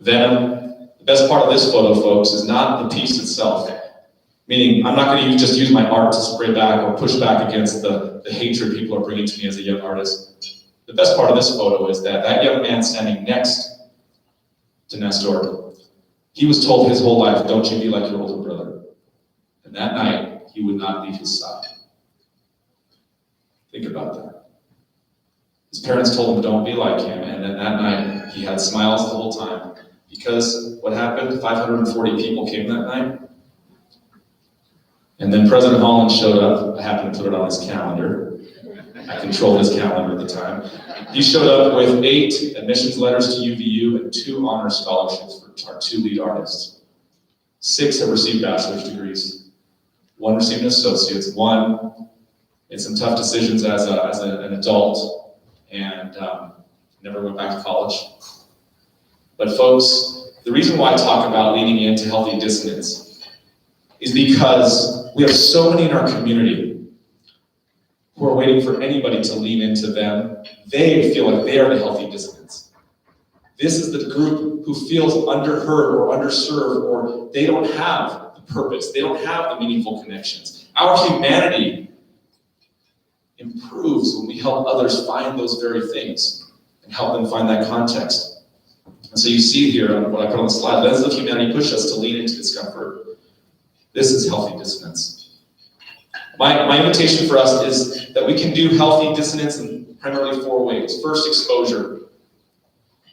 Venom. The best part of this photo, folks, is not the piece itself. Meaning, I'm not going to just use my art to spray back or push back against the hatred people are bringing to me as a young artist. The best part of this photo is that young man standing next to Nestor, he was told his whole life, don't you be like your older brother. And that night, he would not leave his side. Think about that. His parents told him, don't be like him. And then that night, he had smiles the whole time. Because what happened? 540 people came that night. And then President Holland showed up. I happened to put it on his calendar. I controlled his calendar at the time. He showed up with 8 admissions letters to UVU and 2 honor scholarships for our 2 lead artists. 6 have received bachelor's degrees. 1 received an associate's. 1 made some tough decisions as an adult and never went back to college. But folks, the reason why I talk about leaning into healthy dissonance is because we have so many in our community who are waiting for anybody to lean into them. They feel like they are the healthy dissonance. This is the group who feels underheard or underserved, or they don't have the purpose, they don't have the meaningful connections. Our humanity improves when we help others find those very things and help them find that context. And so you see here on what I put on the slide, lenses of humanity push us to lean into discomfort. This is healthy dissonance. My invitation for us is that we can do healthy dissonance in primarily 4 ways. First, exposure.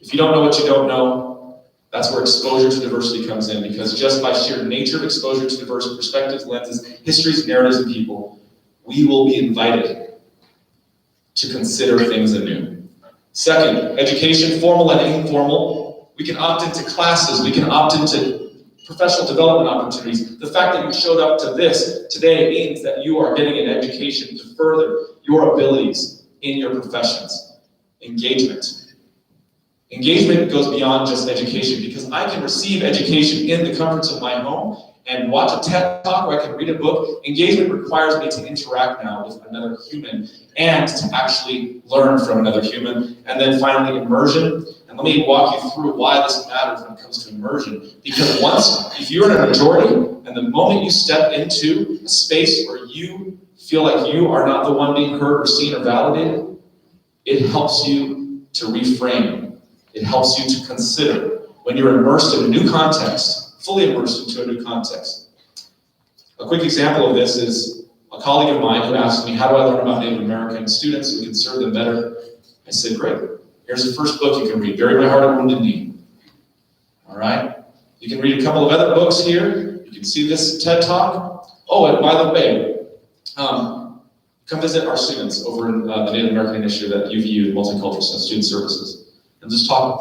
If you don't know what you don't know, that's where exposure to diversity comes in, because just by sheer nature of exposure to diverse perspectives, lenses, histories, narratives, and people, we will be invited to consider things anew. Second, education, formal and informal. We can opt into classes, we can opt into professional development opportunities. The fact that you showed up to this today means that you are getting an education to further your abilities in your professions. Engagement. Engagement goes beyond just education, because I can receive education in the comforts of my home and watch a TED Talk, or I can read a book. Engagement requires me to interact now with another human and to actually learn from another human. And then finally, immersion. And let me walk you through why this matters when it comes to immersion. Because if you're in a majority, and the moment you step into a space where you feel like you are not the one being heard or seen or validated, it helps you to reframe. It helps you to consider when you're immersed in a new context, fully immersed into a new context. A quick example of this is a colleague of mine who asked me, how do I learn about Native American students so we can serve them better? I said, great. Here's the first book you can read, Bury My Heart at Wounded Knee. All right? You can read a couple of other books here. You can see this TED Talk. Oh, and by the way, come visit our students over in the Native American Initiative at UVU, Multicultural Student Services, and just talk with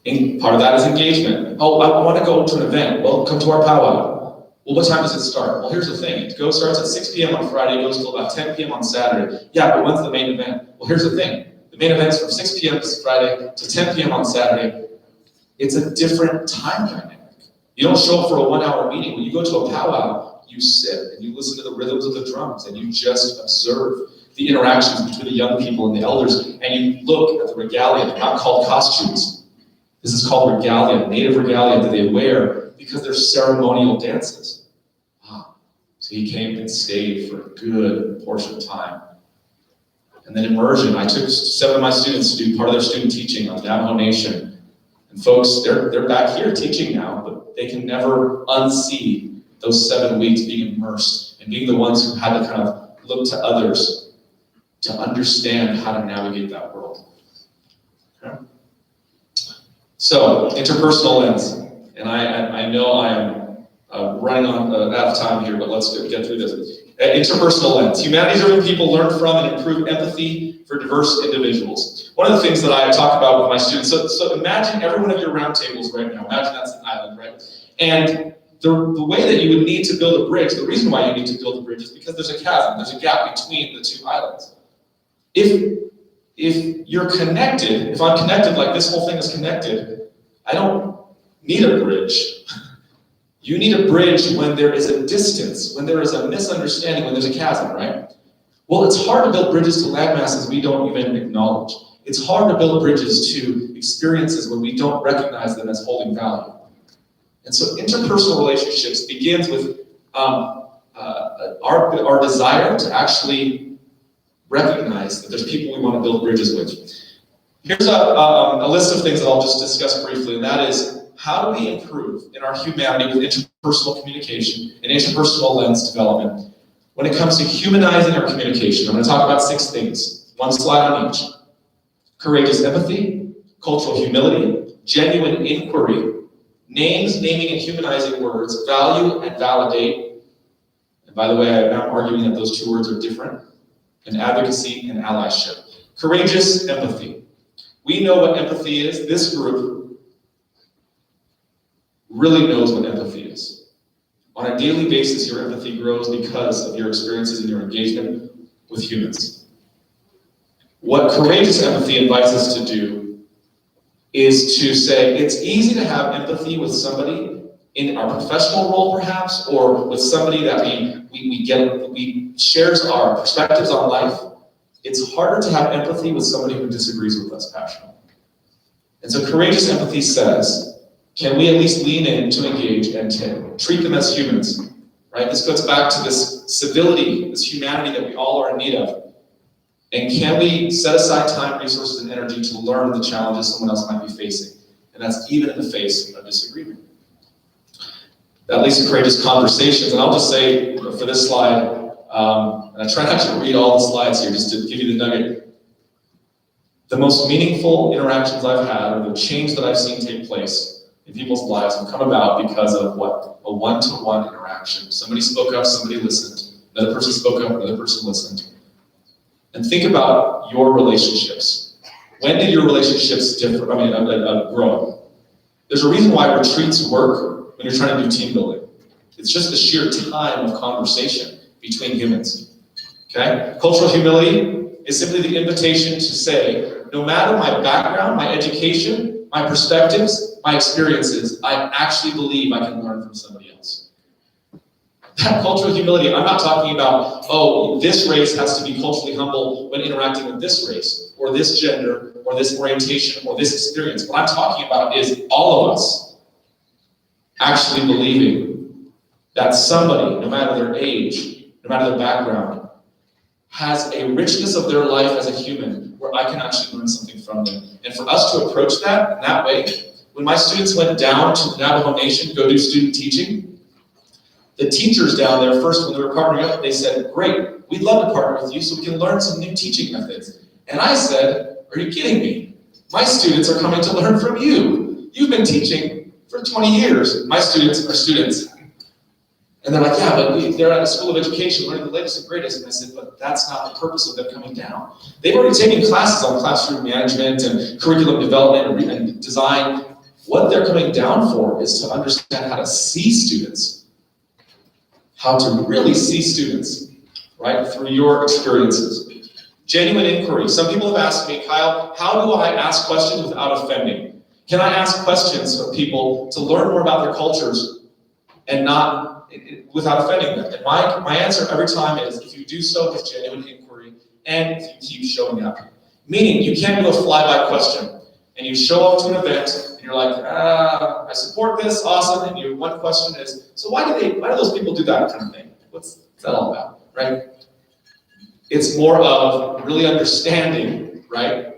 them. Part of that is engagement. Oh, I want to go to an event. Well, come to our powwow. Well, what time does it start? Well, here's the thing. It starts at 6 p.m. on Friday, it goes till about 10 p.m. on Saturday. Yeah, but when's the main event? Well, here's the thing. The main event's from 6 p.m. Friday to 10 p.m. on Saturday. It's a different time dynamic. You don't show up for a 1-hour meeting. When you go to a powwow, you sit and you listen to the rhythms of the drums and you just observe the interactions between the young people and the elders, and you look at the regalia. They're not called costumes. This is called regalia, native regalia that they wear because they're ceremonial dances. So he came and stayed for a good portion of time. And then immersion. I took 7 of my students to do part of their student teaching on the Navajo Nation. And folks, they're back here teaching now, but they can never unsee those 7 weeks being immersed and being the ones who had to kind of look to others to understand how to navigate that world. Okay? So, interpersonal lens. And I know I am running on out of time here, but let's get through this. Interpersonal lens. Humanities are when people learn from and improve empathy for diverse individuals. One of the things that I talk about with my students, so imagine every one of your round tables right now. Imagine that's an island, right? And the way that you would need to build a bridge, the reason why you need to build a bridge is because there's a chasm, there's a gap between the 2 islands. If you're connected, if I'm connected like this whole thing is connected, I don't need a bridge. You need a bridge when there is a distance, when there is a misunderstanding, when there's a chasm, right? Well, it's hard to build bridges to land masses we don't even acknowledge. It's hard to build bridges to experiences when we don't recognize them as holding value. And so interpersonal relationships begins with our desire to actually recognize that there's people we want to build bridges with. Here's a list of things that I'll just discuss briefly, and that is, how do we improve in our humanity with interpersonal communication and interpersonal lens development? When it comes to humanizing our communication, I'm going to talk about 6 things, 1 slide on each. Courageous empathy, cultural humility, genuine inquiry, names, naming, and humanizing words, value and validate. And by the way, I'm not arguing that those 2 words are different. and advocacy and allyship. Courageous empathy. We know what empathy is. This group really knows what empathy is. On a daily basis, your empathy grows because of your experiences and your engagement with humans. What courageous empathy invites us to do is to say it's easy to have empathy with somebody in our professional role, perhaps, or with somebody that we shares our perspectives on life. It's harder to have empathy with somebody who disagrees with us passionately. And so courageous empathy says, can we at least lean in to engage and to treat them as humans, right? This goes back to this civility, this humanity that we all are in need of. And can we set aside time, resources, and energy to learn the challenges someone else might be facing? And that's even in the face of disagreement. That leads to courageous conversations. And I'll just say for this slide, and I try not to read all the slides here just to give you the nugget. The most meaningful interactions I've had, or the change that I've seen take place in people's lives, have come about because of what? A one-to-one interaction. Somebody spoke up, somebody listened. Another person spoke up, another person listened. And think about your relationships. When did your relationships grow? There's a reason why retreats work when you're trying to do team building. It's just the sheer time of conversation between humans. Okay? Cultural humility is simply the invitation to say, no matter my background, my education, my perspectives, my experiences, I actually believe I can learn from somebody else. That cultural humility, I'm not talking about, oh, this race has to be culturally humble when interacting with this race, or this gender, or this orientation, or this experience. What I'm talking about is all of us actually believing that somebody, no matter their age, no matter their background, has a richness of their life as a human where I can actually learn something from them. And for us to approach that in that way, when my students went down to the Navajo Nation to go do student teaching, the teachers down there, first when they were partnering up, they said, great, we'd love to partner with you so we can learn some new teaching methods. And I said, are you kidding me? My students are coming to learn from you. You've been teaching for 20 years. My students are students. And they're like, yeah, but they're at a school of education learning the latest and greatest. And I said, but that's not the purpose of them coming down. They've already taken classes on classroom management and curriculum development and design. What they're coming down for is to understand how to see students, how to really see students, right, through your experiences. Genuine inquiry. Some people have asked me, Kyle, how do I ask questions without offending? Can I ask questions of people to learn more about their cultures and not without offending them? And my answer every time is, if you do so with genuine inquiry and if you keep showing up. Meaning, you can't do a fly-by question and you show up to an event and you're like, I support this, awesome, and your one question is, so why do those people do that kind of thing? What's that all about, right? It's more of really understanding, right?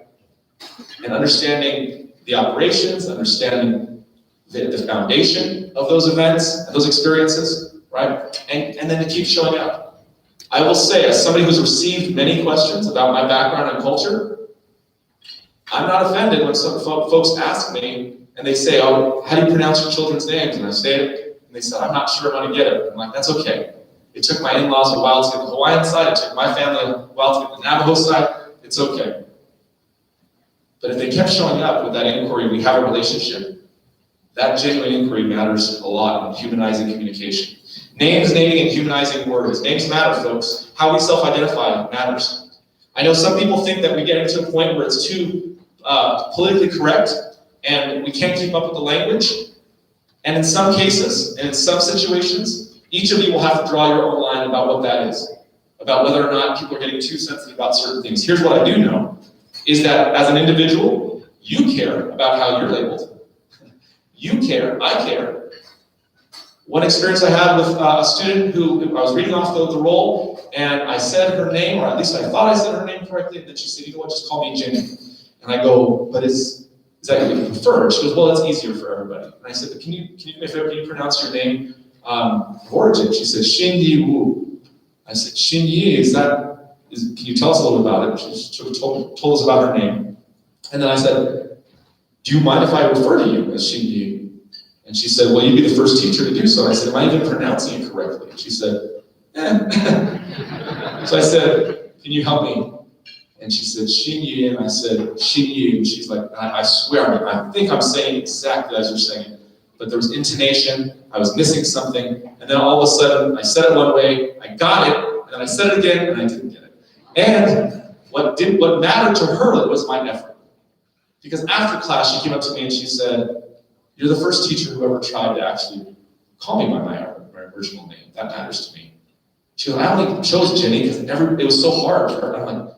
And understanding the operations, understanding the foundation of those events and those experiences, right? And then to keep showing up. I will say, as somebody who's received many questions about my background and culture, I'm not offended when some folks ask me and they say, oh, how do you pronounce your children's names? And I say it, and they said, I'm not sure how to get it. I'm like, that's okay. It took my in-laws a while to get the Hawaiian side. It took my family a while to get the Navajo side. It's okay. But if they kept showing up with that inquiry, we have a relationship. That genuine inquiry matters a lot in humanizing communication. Names, naming, and humanizing words. Names matter, folks. How we self-identify matters. I know some people think that we get into a point where it's too politically correct and we can't keep up with the language. And in some cases, and in some situations, each of you will have to draw your own line about what that is, about whether or not people are getting too sensitive about certain things. Here's what I do know, is that as an individual, you care about how you're labeled. You care, I care. One experience I had with a student who I was reading off the roll, and I said her name, or at least I thought I said her name correctly, and then she said, you know what, just call me Jenny. And I go, but is that what you prefer? She goes, well, it's easier for everybody. And I said, but can you pronounce your name of origin? She said, Shinyi Wu. I said, Shinyi, can you tell us a little about it? She sort of told us about her name. And then I said, do you mind if I refer to you as Shinyi? And she said, well, you'd be the first teacher to do so. I said, am I even pronouncing it correctly? And she said, eh. So I said, can you help me? And she said, Shin-yi, and I said, Shin-yi, and she's like, I swear, I think I'm saying exactly as you're saying it. But there was intonation, I was missing something, and then all of a sudden, I said it one way, I got it, and then I said it again, and I didn't get it. And what mattered to her was my effort. Because after class, she came up to me and she said, you're the first teacher who ever tried to actually call me by my original name. That matters to me. She goes, I only chose Jenny because it was so hard for her. I'm like,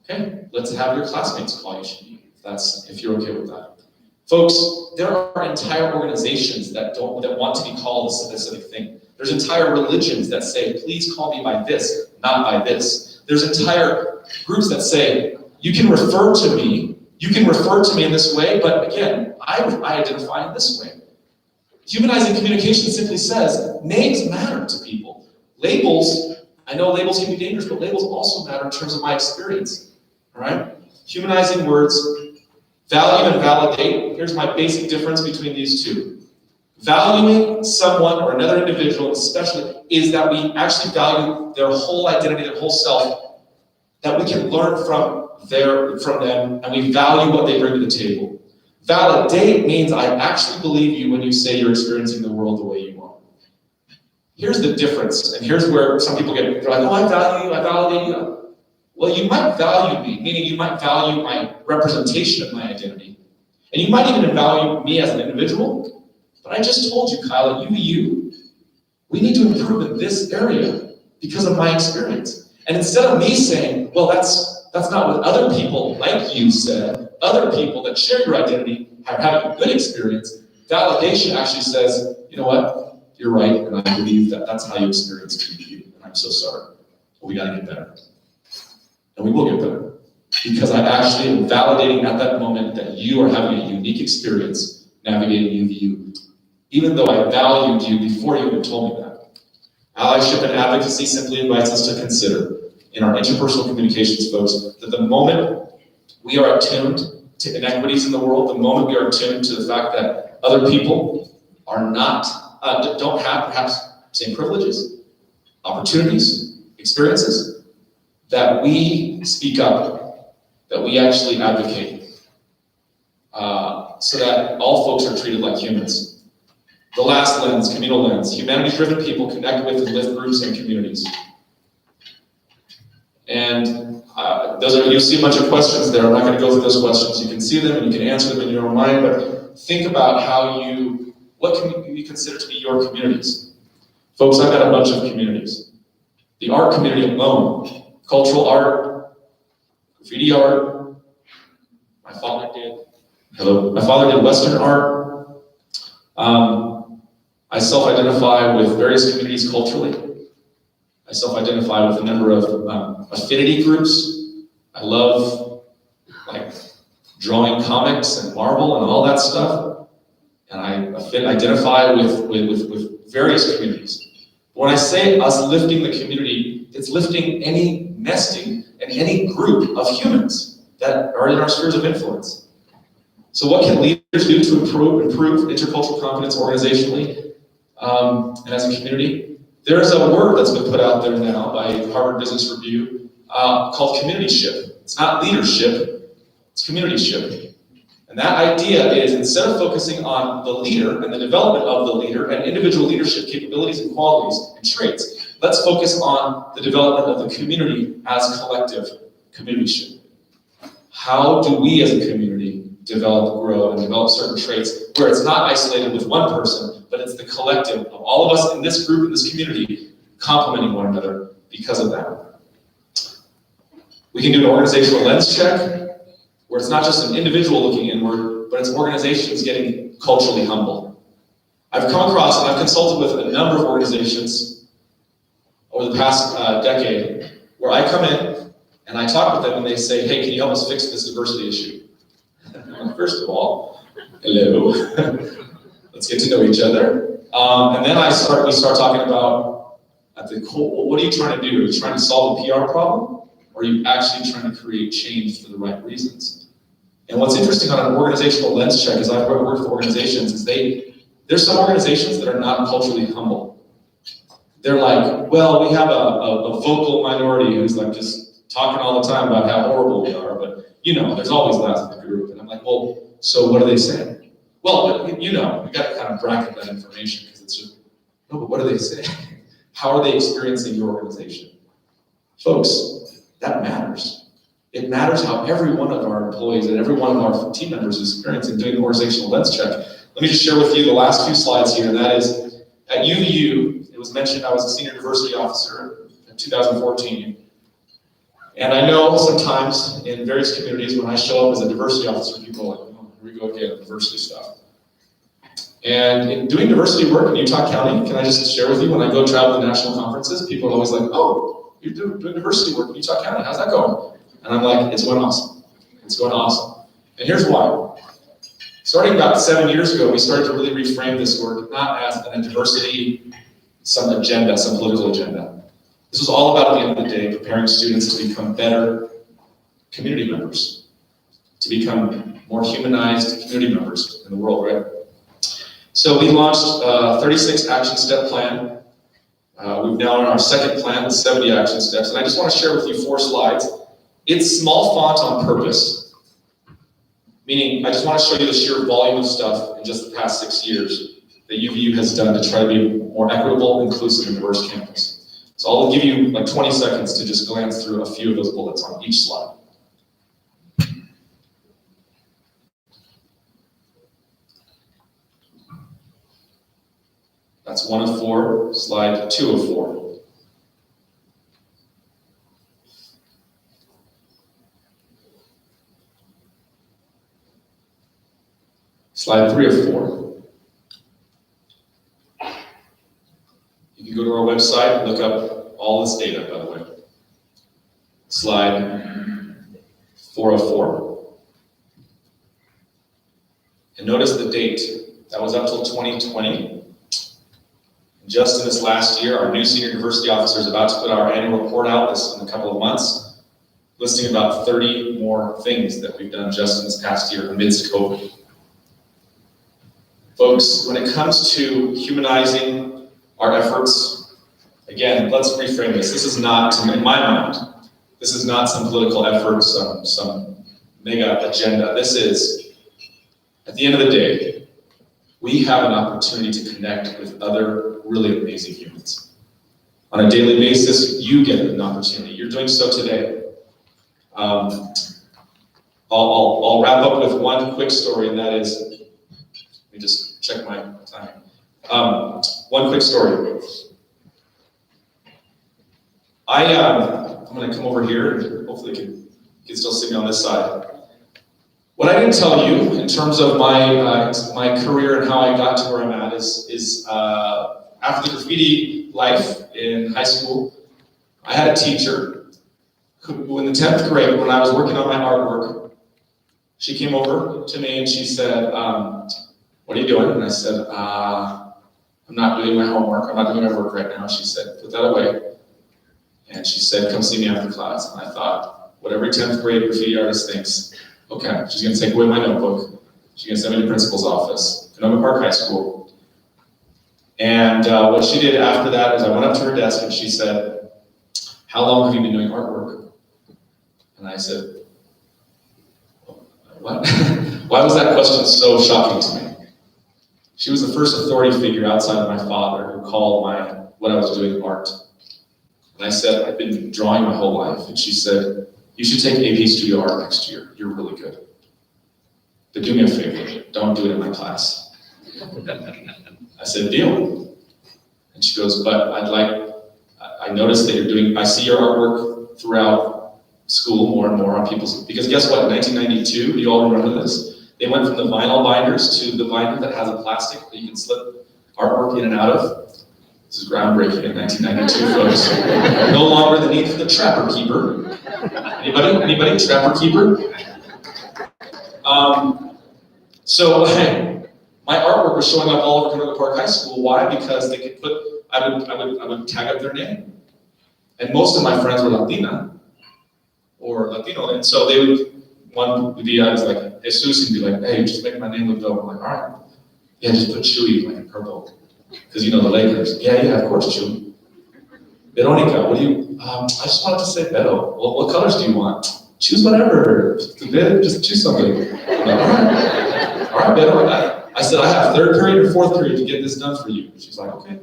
okay, let's have your classmates call you Jenny, if you're okay with that. Folks, there are entire organizations that want to be called a specific thing. There's entire religions that say, please call me by this, not by this. There's entire groups that say, you can refer to me in this way, but again, I identify in this way. Humanizing communication simply says, names matter to people. Labels, I know labels can be dangerous, but labels also matter in terms of my experience, all right? Humanizing words, value and validate. Here's my basic difference between these two. Valuing someone or another individual especially is that we actually value their whole identity, their whole self, that we can learn from them, and we value what they bring to the table. Validate means I actually believe you when you say you're experiencing the world the way you are. Here's the difference, and here's where some people they're like, oh, I value you, I validate you. Well, you might value me, meaning you might value my representation of my identity. And you might even value me as an individual, but I just told you, Kyle, we need to improve in this area because of my experience. And instead of me saying, well, that's not what other people like you said, other people that share your identity have had a good experience, validation actually says, you know what, you're right, and I believe that's how you experienced you, and I'm so sorry, but we gotta get better. And we will get better, because I actually am validating at that moment that you are having a unique experience navigating UVU, even though I valued you before you even told me that. Allyship and advocacy simply invites us to consider in our interpersonal communications, folks, that the moment we are attuned to inequities in the world, the moment we are attuned to the fact that other people are don't have perhaps same privileges, opportunities, experiences, that we speak up, that we actually advocate, so that all folks are treated like humans. The last lens, communal lens, humanity-driven people connect with and lift groups and communities. And you'll see a bunch of questions there. I'm not going to go through those questions. You can see them and you can answer them in your own mind, but think about what can you consider to be your communities? Folks, I've got a bunch of communities. The art community alone, cultural art, graffiti art, my father did Western art. I self-identify with various communities culturally. I self-identify with a number of affinity groups. I love drawing comics and marble and all that stuff. And I identify with various communities. When I say us lifting the community, it's lifting any nesting and any group of humans that are in our spheres of influence. So what can leaders do to improve intercultural competence organizationally and as a community? There's a word that's been put out there now by Harvard Business Review called communityship. It's not leadership, it's communityship. And that idea is, instead of focusing on the leader and the development of the leader and individual leadership capabilities and qualities and traits, let's focus on the development of the community as collective communityship. How do we as a community grow, and develop certain traits where it's not isolated with one person, but it's the collective of all of us in this group, in this community, complementing one another because of that. We can do an organizational lens check, where it's not just an individual looking inward, but it's organizations getting culturally humble. I've come across, and I've consulted with a number of organizations over the past decade, where I come in and I talk with them and they say, hey, can you help us fix this diversity issue? First of all, hello. Let's get to know each other. And then we start talking about, at the core, what are you trying to do? Are you trying to solve a PR problem? Or are you actually trying to create change for the right reasons? And what's interesting on an organizational lens check, as I've worked with organizations, is there's some organizations that are not culturally humble. they're like, well, we have a vocal minority who's like just talking all the time about how horrible we are, but there's always laughs in the group. And I'm like, well, so what are they saying? Well, we got to kind of bracket that information because it's just, no, but what are they saying? How are they experiencing your organization? Folks, that matters. It matters how every one of our employees and every one of our team members is experiencing doing an organizational lens check. Let me just share with you the last few slides here, and that is, at UVU, it was mentioned I was a senior diversity officer in 2014. And I know sometimes in various communities when I show up as a diversity officer, people are like, oh, here we go again, diversity stuff. And in doing diversity work in Utah County, can I just share with you, when I go travel to national conferences, people are always like, oh, you're doing diversity work in Utah County, how's that going? And I'm like, it's going awesome. It's going awesome. And here's why. Starting about 7 years ago, we started to really reframe this work, not as a diversity, some agenda, some political agenda. This was all about, at the end of the day, preparing students to become better community members, to become more humanized community members in the world, right? So we launched a 36 action step plan. We've now on our second plan with 70 action steps, and I just want to share with you 4 slides. It's small font on purpose, meaning I just want to show you the sheer volume of stuff in just the past 6 years that UVU has done to try to be a more equitable, inclusive, and diverse campus. So I'll give you like 20 seconds to just glance through a few of those bullets on each slide. That's 1 of 4, slide 2 of 4. Slide 3 of 4. You can go to our website and look up all this data, by the way. Slide 4 of 4. And notice the date. That was up till 2020. Just in this last year, our new senior diversity officer is about to put our annual report out this in a couple of months, listing about 30 more things that we've done just in this past year amidst COVID. Folks, when it comes to humanizing our efforts, again, let's reframe this. This is not, in my mind, this is not some political effort, some mega agenda. This is, at the end of the day, we have an opportunity to connect with other really amazing humans. On a daily basis, you get an opportunity. You're doing so today. I'll wrap up with one quick story, and that is, let me just check my time. One quick story. I'm going to come over here, and hopefully you can still see me on this side. What I didn't tell you in terms of my career and how I got to where I'm at is after the graffiti life in high school, I had a teacher who in the 10th grade, when I was working on my artwork, she came over to me and she said, what are you doing? And I said, I'm not doing my homework. I'm not doing my work right now. She said, put that away. And she said, come see me after class. And I thought, what every 10th grade graffiti artist thinks, okay, she's going to take away my notebook. She's going to send me to the principal's office, Sonoma Park High School. And what she did after that is I went up to her desk and she said, how long have you been doing artwork? And I said, what? Why was that question so shocking to me? She was the first authority figure outside of my father who called what I was doing art. And I said, I've been drawing my whole life. And she said, you should take AP Studio Art next year. You're really good. But do me a favor, don't do it in my class. I said, deal. And she goes, but I noticed that I see your artwork throughout school more and more on people's, because guess what, in 1992, do you all remember this? They went from the vinyl binders to the binder that has a plastic that you can slip artwork in and out of. This is groundbreaking in 1992, folks. No longer the need for the trapper keeper. Anybody? Trapper keeper? So my artwork was showing up all over Sonoma Park High School. Why? Because they could I would tag up their name. And most of my friends were Latina or Latino. And so one would be, I was like, Jesus, and be like, hey, just make my name look dope. I'm like, all right. Yeah, just put Chewy like in purple. Because you know the Lakers. Yeah, of course, Chewy. Veronica, what do you, I just wanted to say Beto. Well, what colors do you want? Choose whatever. Just choose something. I'm like, all right, Beto. I said, I have third period and fourth period to get this done for you. She's like, okay.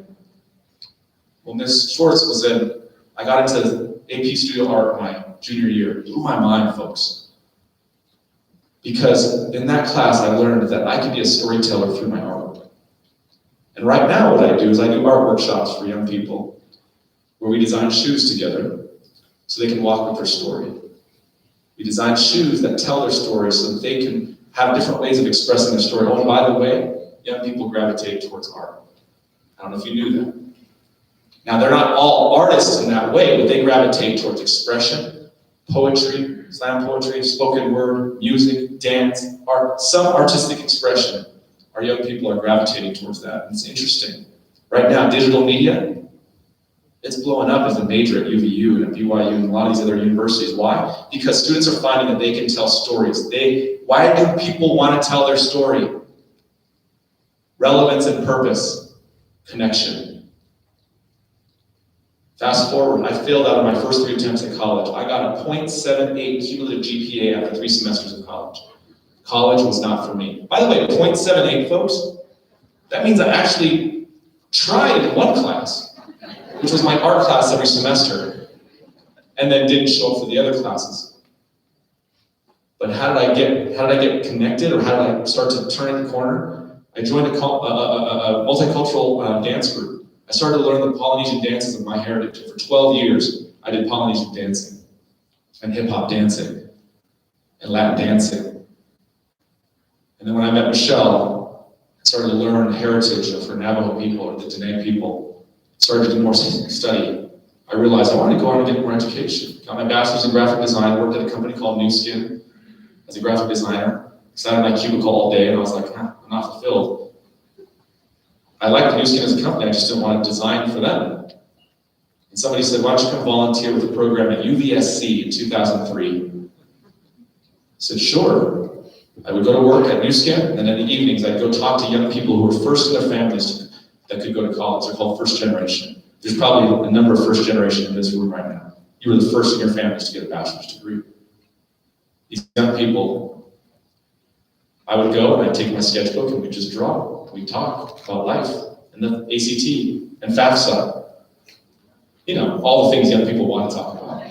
Well, Miss Schwartz was in, I got into AP Studio Art my junior year. It blew my mind, folks. Because in that class, I learned that I could be a storyteller through my art. And right now, what I do is I do art workshops for young people where we design shoes together so they can walk with their story. We design shoes that tell their story so that they can have different ways of expressing their story. Oh, and by the way, young people gravitate towards art. I don't know if you knew that. Now, they're not all artists in that way, but they gravitate towards expression, poetry, slam poetry, spoken word, music, dance, art, some artistic expression. Our young people are gravitating towards that. And it's interesting. Right now, digital media, it's blowing up as a major at UVU and at BYU and a lot of these other universities. Why? Because students are finding that they can tell stories. Why do people want to tell their story? Relevance and purpose, connection. Fast forward, I failed out of my first 3 attempts at college. I got a 0.78 cumulative GPA after 3 semesters of college. College was not for me. By the way, 0.78, folks, that means I actually tried in one class, which was my art class every semester, and then didn't show up for the other classes. But how did I get connected, or how did I start to turn the corner? I joined a multicultural dance group. I started to learn the Polynesian dances of my heritage. For 12 years, I did Polynesian dancing, and hip-hop dancing, and Latin dancing. And then when I met Michelle, I started to learn the heritage of her Navajo people, or the Dene people. Started to do more study. I realized I wanted to go on and get more education. Got my bachelor's in graphic design, worked at a company called New Skin as a graphic designer. Sat in my cubicle all day, and I was like, I'm not fulfilled. I liked New Skin as a company, I just didn't want to design for them. And somebody said, why don't you come volunteer with a program at UVSC in 2003? I said, sure. I would go to work at New Skin, and in the evenings, I'd go talk to young people who were first in their families that could go to college. They're called first generation. There's probably a number of first generation in this room right now. You were the first in your families to get a bachelor's degree. These young people, I would go and I'd take my sketchbook and we'd just draw. We'd talk about life and the ACT and FAFSA. You know, all the things young people want to talk about.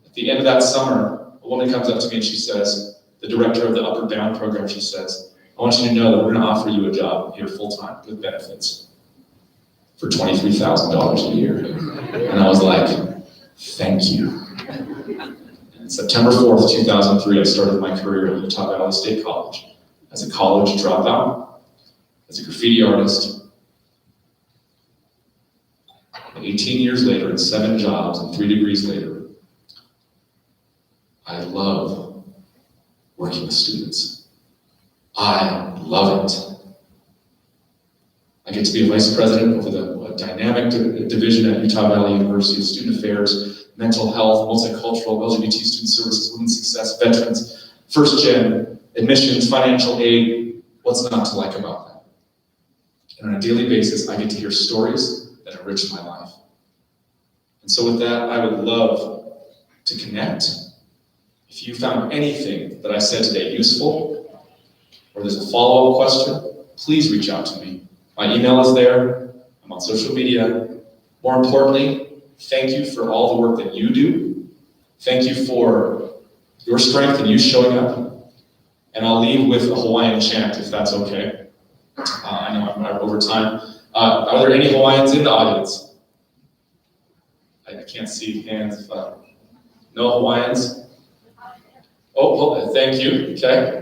At the end of that summer, a woman comes up to me and she says, the director of the Upward Bound program, she says, I want you to know that we're going to offer you a job here full-time with benefits for $23,000 a year. And I was like, thank you. And September 4th, 2003, I started my career at Utah Valley State College as a college dropout, as a graffiti artist. 18 years later, and 7 jobs, and 3 degrees later, I love working with students. I love it. I get to be a vice president over the dynamic division at Utah Valley University of Student Affairs, mental health, multicultural, LGBT student services, women's success, veterans, first gen, admissions, financial aid. What's not to like about that? And on a daily basis, I get to hear stories that enrich my life. And so with that, I would love to connect. If you found anything that I said today useful, or there's a follow-up question, please reach out to me. My email is there. I'm on social media. More importantly, thank you for all the work that you do. Thank you for your strength and you showing up. And I'll leave with a Hawaiian chant, if that's okay. I know I'm over time. Are there any Hawaiians in the audience? I can't see hands. No Hawaiians? Oh, thank you. Okay.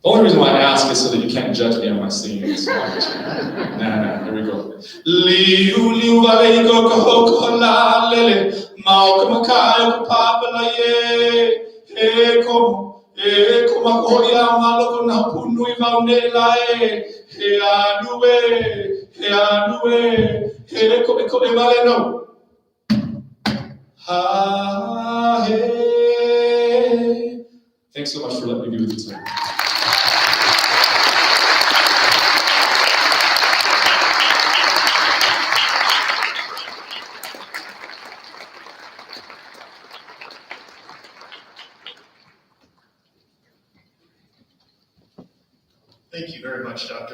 The only reason why I ask is so that you can't judge me on my singing. Nah, here we go. Liu liu vale go ko la lele mau kamakayo papala ye he ko ma ya malo na punu I vaune la he anuwe he ko vale no ha hey. Thanks so much for letting me do this tonight.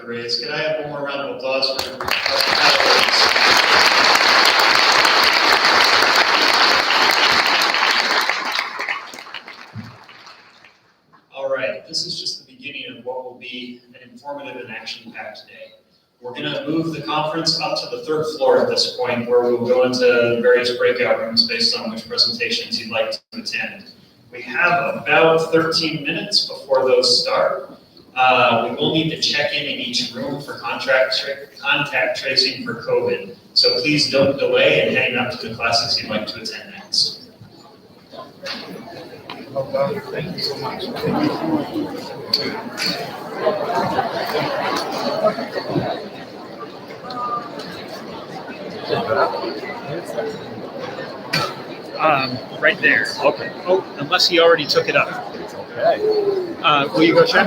Reyes. Could I have one more round of applause for Reyes? All right, this is just the beginning of what will be an informative and action-packed day. We're going to move the conference up to the third floor at this point, where we'll go into various breakout rooms based on which presentations you'd like to attend. We have about 13 minutes before those start. We will need to check in each room for contact tracing for COVID. So please don't delay in heading up to the classes you'd like to attend next. Thank you so much. Right there. Okay. Oh, unless he already took it up. Okay. Will you go check?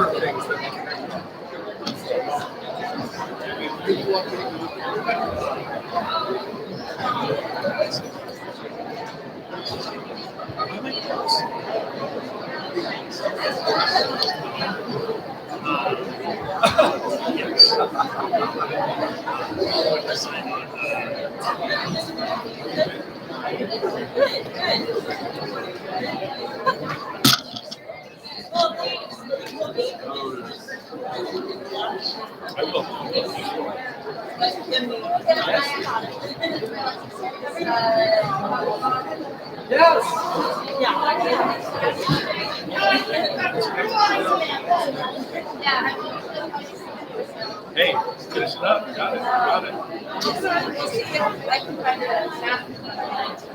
Hey, finish it up. Got it. Got it.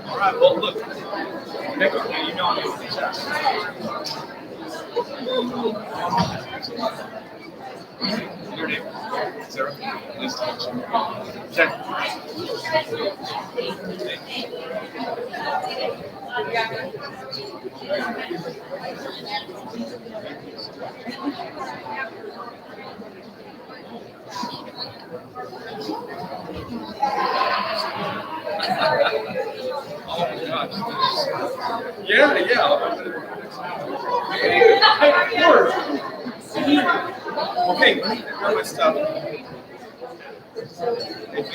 All right. Well, look. Nick, you know I'm going to your name? Sarah? Nice to meet you. Check. Oh my gosh. Yeah. Hey, Lord. Okay, let me grab my stuff. Thank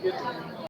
you.